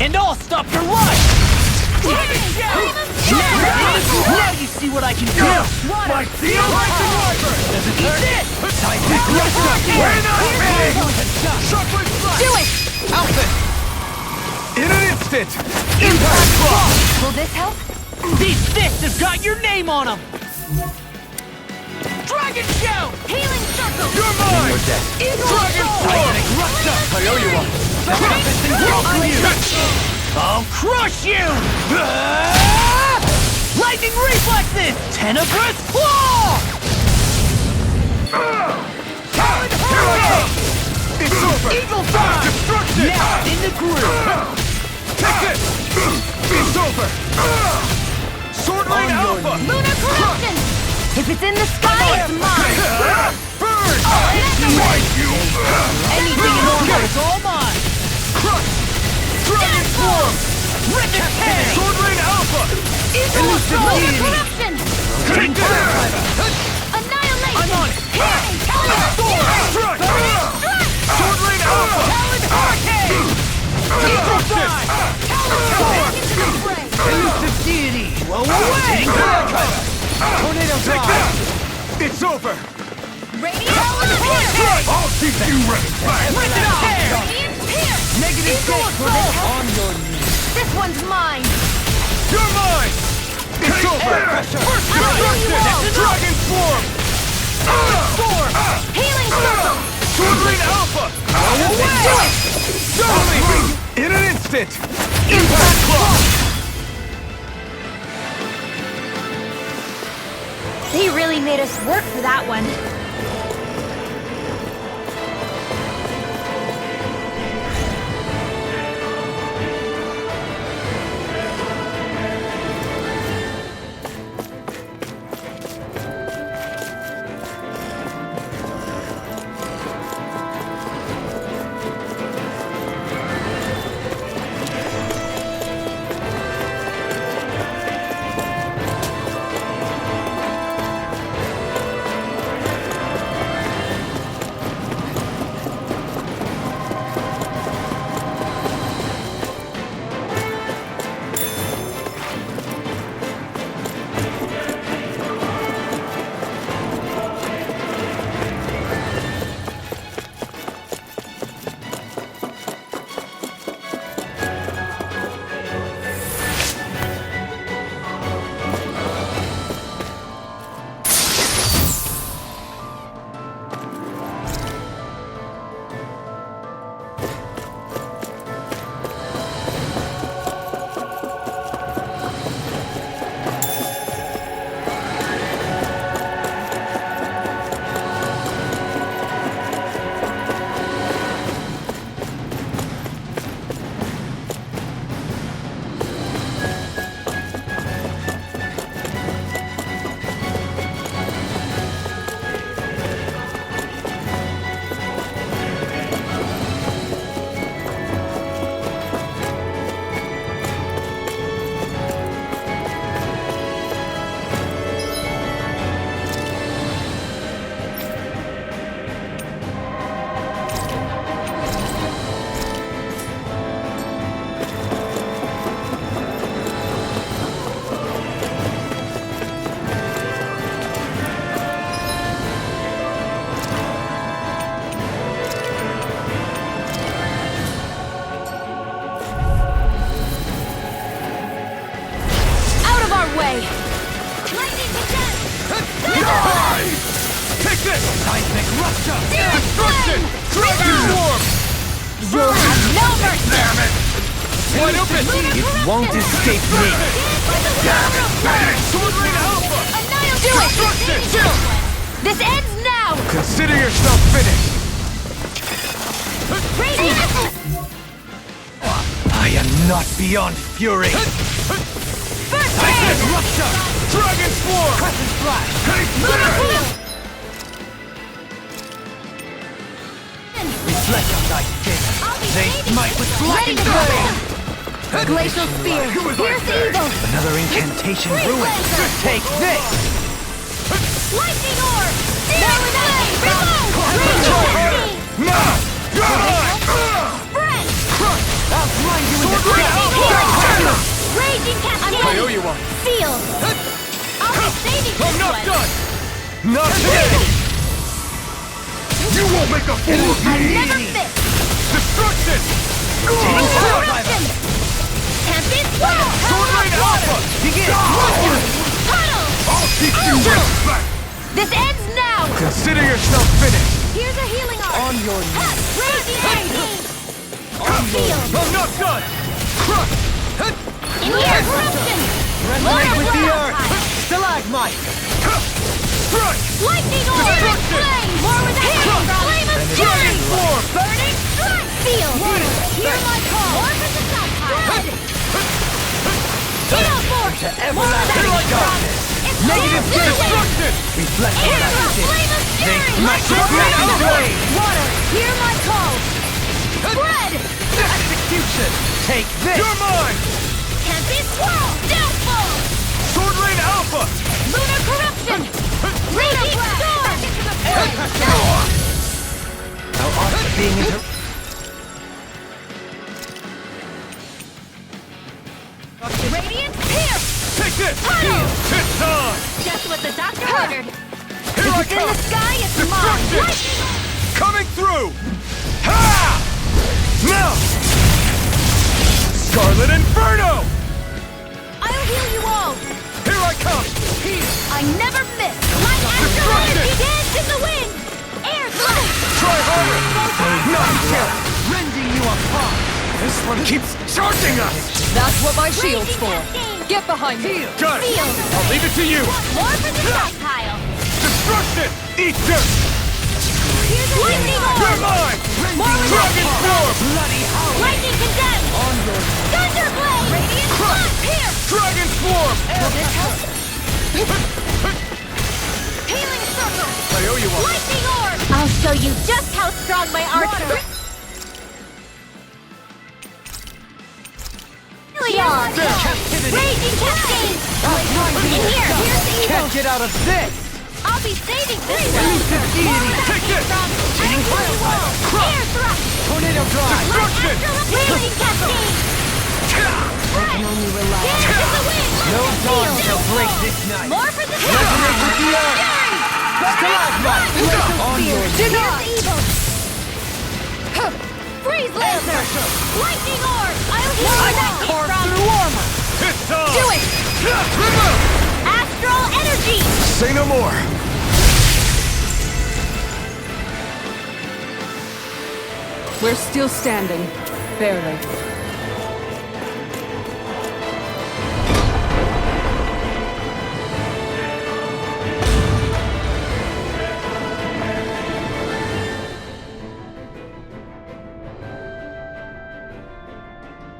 And I'll stop your life! Now you see what I can do! My steel lightning wiper! Does it hurt? Time to crush up! We're not finished! Shockwave strike! Do it! Outfit! In an instant! Impact Frost! Will this help? These fists have got your name on them! Dragon Shout! Healing Circle! You're mine! You're dead. Dragon Seismic Rust Up! I owe you one! Profits and broken you! I'll crush you! Lightning Reflexes! Tenebrous Claw! It's over! Eagle Fire! Destruction! Now in the groove! Take this! It's over! Sword Lane Alpha! Lunar Corruption! If it's in the sky, it's mine! Burn! Anything in order is all mine! Crush! Dragon Form! Ripping Cannon! Sword Lane Alpha! Eagle Lunar Corruption! Take this! Annihilation! I'm on it! Sword! Strike! Sword Lane Alpha! Talon Hurricane! Eagle Fire! Back into the fray! Elusive Deity! Blow away! Tornado Drive! It's over! Radiant Pierce! I'll keep you ready. Rip it off! Radiant Pierce! Negative Eagle gate. Assault! On your knees. This one's mine! You're mine! It's over! Pressure! First I'll heal you all! Dragon Swarm! Storm! Healing Circle! Sword Rain Alpha! Away! Show me! In an instant! Impact Claw! They really made us work for that one. Take this! Seismic Rupture! Destruction! Dragon Swarm! You'll have no mercy! Damn it! Wide open! It won't escape me! Damn it! Sword Rain Alpha! Do it! Destruction! This ends now! Consider yourself finished! Radiant! I am not beyond fury! First Seismic aid! Rupture! Dragon Swarm! Crescent Flash! Take this! Reflect on thy skin! They smite with blackened flame! Glacial Spear! Pierce Eagle! Another incantation ruined! Take this! Lightning Orb! Now and then! Remove! Now! Spread! I'll blind you in the Raging Cascade! I owe you one! Seal! I'll be saving I'm this not one! done! Not today! You won't make a fool of I me! never fit! Destruction! Eruption! Tempest Swirl! Sword Rain Alpha! Begin! Puddle! I'll keep you back! This ends now! Consider yourself finished! Here's a healing art! On your knees! Radiant! I'm not done! Crush! In here! Eruption! Resonate with the Blast! earth! Stalagmite! Strike! Lightning Orb! Flame! More with the hand! Flame of Fury! Form! Burning Strike! Seal! Hear my call! More with the Spread! Heal Force! More with the darkness! Negative destruction! Reflect on Air that Drop! skin! Flame of Fury! Flame of Fury! Water! Hear my call! Spread! Execution! Take this! You're mine! Tempest Swirl! Downfall! Sword Rain Alpha! Lunar Corruption! Raging Storm! Thou art being Radiant Pierce! Take this! Puddle! It's on! Just what the doctor ordered! Here I If it's in the come! sky, it's mine! Violet Inferno! I'll heal you all! Here I come! I never miss! My astral energy dance in the wind! Air thrust! Try harder! Not yet! Rending you apart! This one keeps charging us! That's what my shield's Raging for. cascade! Get behind me. Got it! Field! I'll leave it to you! More for the stockpile! Destruction! Eat dirt! Here's a lightning You're orb! mine! More with Dragon that Storm! Bloody Lightning condemned! Thunder blade! Radiant blood! Here! Dragon Swarm! Healing circle! I owe you one. Lightning orb! I'll show you just how strong my archer is! Helion! Captivity! Raging cascade! In here! Here's the evil! Can't get out of this! I'll be saving this one! Take this! Taking wall! Air thrust! Tornado Drive! Destruction! Raging cascade! I can only rely on the wind! No dawn shall break this night! More for the Resonate with the earth! Stalagmite! Onward! Deny! Evil! Freeze laser! Lightning orb! I'll heal you that Carve from! through armor! It's on! Do it! Remove! Astral energy! Say no more! We're still standing. Barely.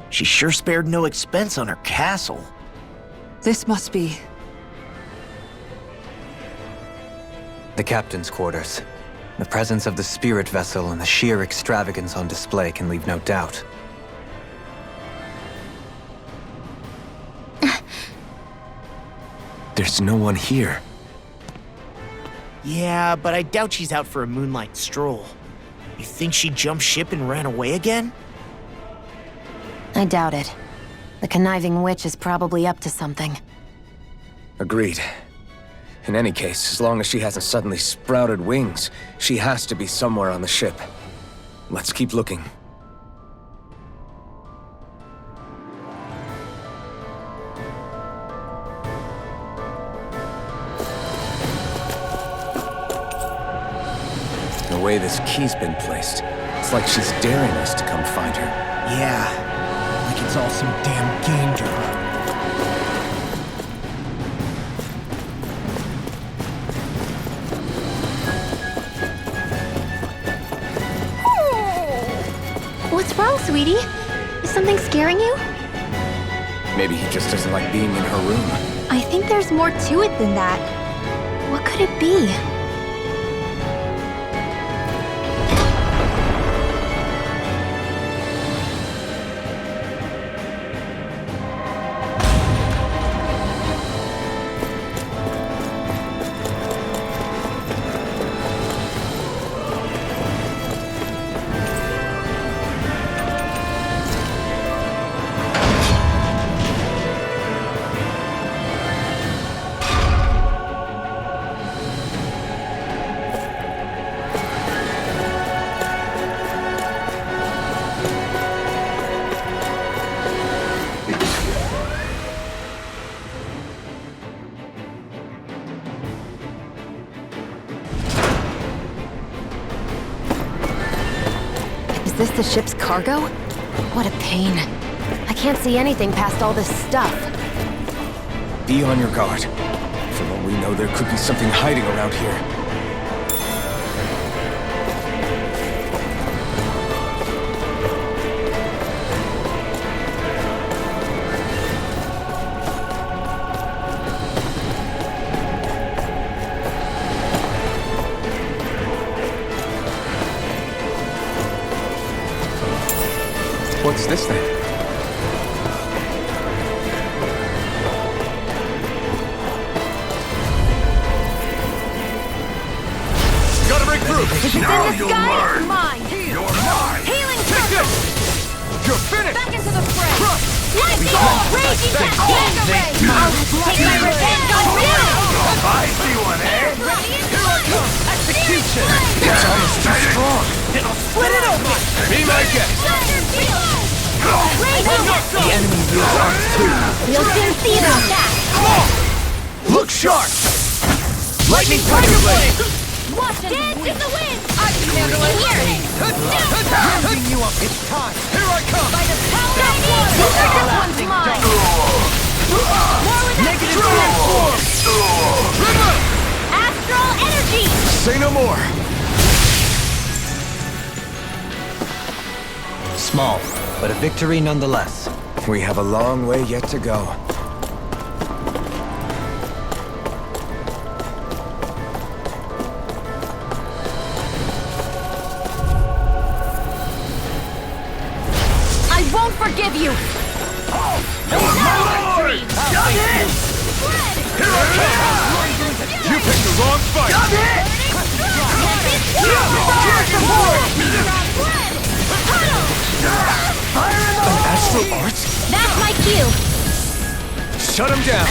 She sure spared no expense on her castle. This must be... The captain's quarters. The presence of the spirit vessel and the sheer extravagance on display can leave no doubt. There's no one here. Yeah, but I doubt she's out for a moonlight stroll. You think she jumped ship and ran away again? I doubt it. The conniving witch is probably up to something. Agreed. In any case, as long as she hasn't suddenly sprouted wings, she has to be somewhere on the ship. Let's keep looking. The way this key's been placed, it's like she's daring us to come find her. Yeah, like it's all some damn game to her. What's wrong, sweetie? Is something scaring you? Maybe he just doesn't like being in her room. I think there's more to it than that. What could it be? Is this the ship's cargo? What a pain. I can't see anything past all this stuff. Be on your guard. For all we know, there could be something hiding around here. What's this thing? Gotta break through! Now in the sky, it's mine! You're mine! Healing Take circle! this! You're finished! Back into the fray! Crush! Lightning orb! Raging cascade! I'll take my revenge on you! I see one, eh? Here I come! Execution! It's almost too strong. It'll split it open! Be my guest! Thunder field! Raging The enemy wields arms too. You'll soon see about that. Look sharp! Lightning Tiger Blade! Watch us dance in the wind. I can handle it! Raising you up, it's time! Here I come! By the power of water. This one's mine. More with Negative astral. transform! Astral energy. Say no more. Small, but a victory nonetheless. We have a long way yet to go. I won't forgive you. You picked the wrong fight! An astral arts? That's my cue. Shut him down.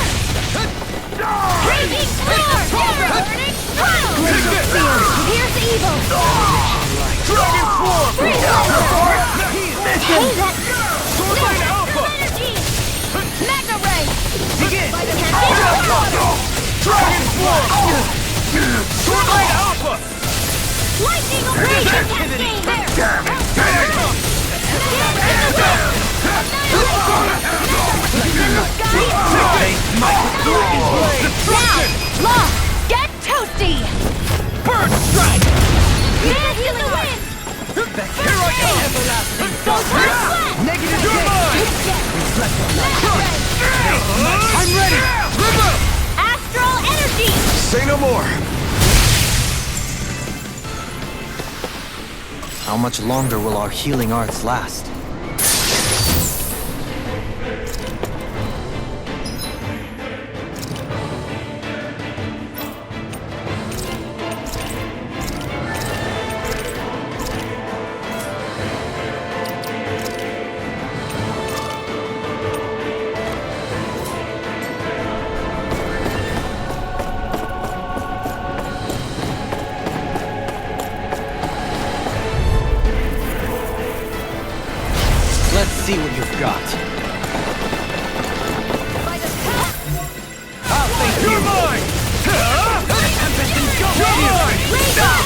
Raging storm. Glacial spear. Here's the evil. Dragon Swarm! Hey, that Swordblade Alpha! energy. Magna ray. Begin! Dragon Dragon Swarm! Swordblade Alpha! lightning raging cascade. Damn it! Now, Law, get toasty. Bird Strike! Dance in the wind. Here I come! Everlasting Go turn flat. Negative You're mine! I'm ready! Astral energy. Say no more. How much longer will our healing arts last? Let's see what you've got. I'll face you! You're mine!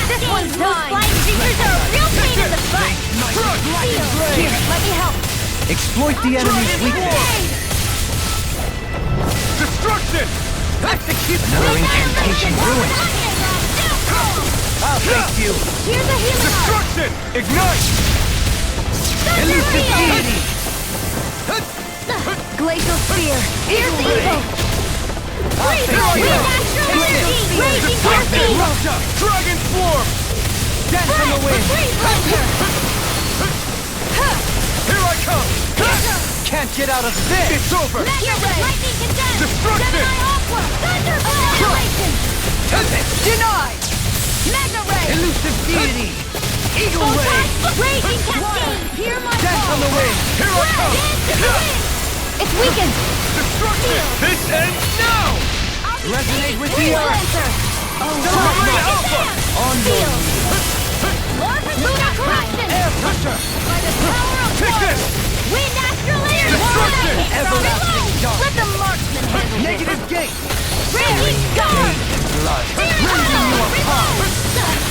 This one's mine. Flying creatures are a real pain in the butt. Here, let me help. Exploit the enemy's weakness. Destruction! Execute! Another incantation ruined. I'll face you! Here's a healing arm. Destruction! Ignite! Elusive deity. Glacial spear. Here's the evil. Wind astral energy. Raging cascade. Dragon Swarm! Dance in the wind! Here I come! Can't get out of this! It's over! Magna ray. Lightning condensed. Destruction! Gemini aqua. Thunder annihilation. Denied! Magna ray. Elusive deity! Eagle Ray! Raging cascade. Hear my Dance call. on the wind! Here I come! Dance in the wind. It's weakened. Destruction! This ends now! Resonate with the Evil earth! answer. Swordblade Alpha! On your Lord Luna corruption. Air Pressure! By the power of Take water. this! Wind astral energy. Destruction! Everlasting dark. Let the marksman handle this. Negative Gate! Raging storm. Blood! Raising you apart.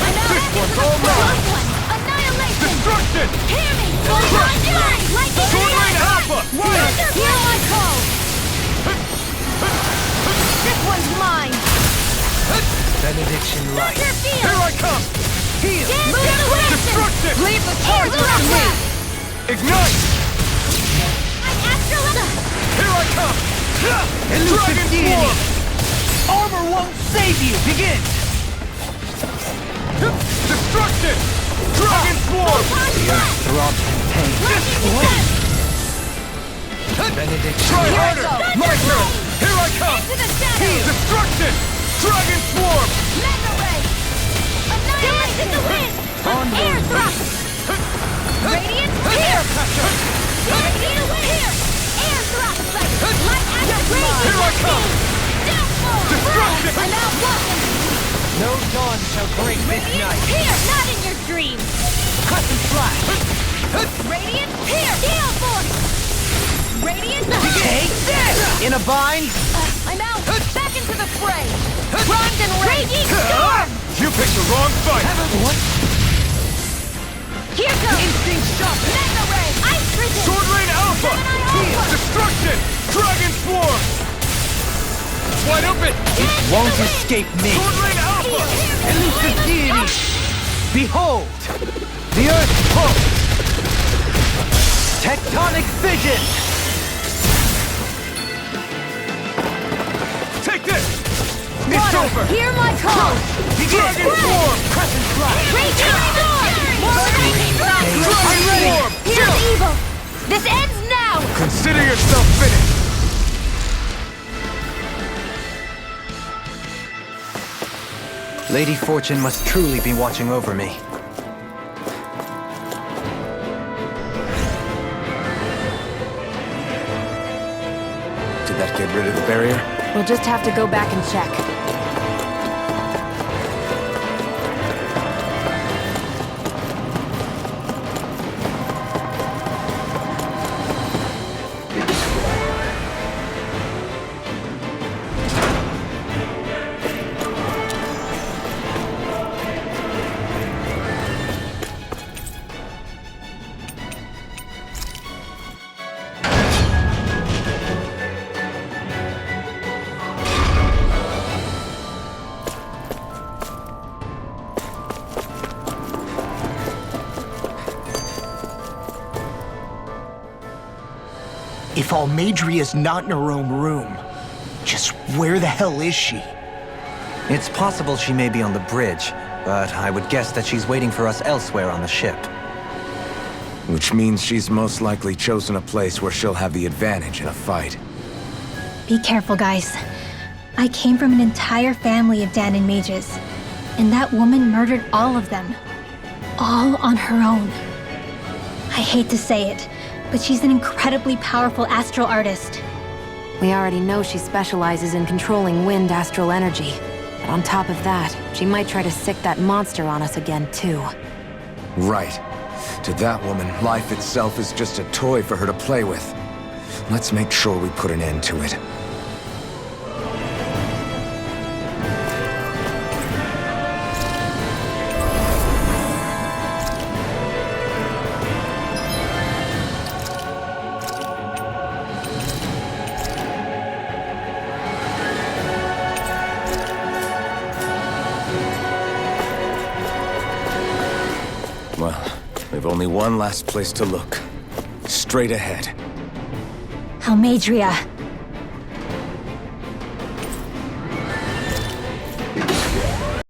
I'm out This after one's the all mine. close one. Annihilation. Destruction! Hear me. Lightning Swordblade Alpha! Hear my call. This one's mine. benediction light. Thunder field. Here I come! Heal! Dance in the wind. Destruction! Leave the torch to me. Ignite! I'm astral. Here I come! Dragon Swarm! Armor won't save you! Begin! Destruction! Dragon Swarm! Throbs in pain. Benediction. Try harder! My turn! Here I come! Into the shadows. Destruction! Dragon Swarm! Mega ray. Dance in the wind. Air thrust. Radiant here. Radiant here. Air thrust. Light acid raging. Here I come! Downfall. Destruction! I'm out walking. No dawn shall break this Radiant night. here. Not in your dreams. Cut and slash! Radiant here. Gale force. Radiant! Take this! In a bind? I'm out! Back into the fray! Primed and raging storm! You picked the wrong fight! What? Here goes! Instinct shot! Mega ray! Ice prison! Sword Rain Alpha! Gemini Alpha! Destruction! Dragon Swarm! It's wide open! It won't escape me! Sword Rain Alpha! Elusive deity! Behold! The Earth pulse! Tectonic vision! Take this! It's Water, over! hear my call! Dragon Swarm! Crescent flash! Raging storm! More raging Dragon blast! Swarm! Heal evil! This ends now! Consider yourself finished! Lady Fortune must truly be watching over me. Did that get rid of the barrier? We'll just have to go back and check. If Almeidrea's not in her own room, just where the hell is she? It's possible she may be on the bridge, but I would guess that she's waiting for us elsewhere on the ship. Which means she's most likely chosen a place where she'll have the advantage in a fight. Be careful, guys. I came from an entire family of Danon mages, and that woman murdered all of them. All on her own. I hate to say it, but she's an incredibly powerful astral artist. We already know she specializes in controlling wind astral energy. But on top of that, she might try to sick that monster on us again, too. Right. To that woman, life itself is just a toy for her to play with. Let's make sure we put an end to it. Well, we've only one last place to look. Straight ahead. Almeidrea,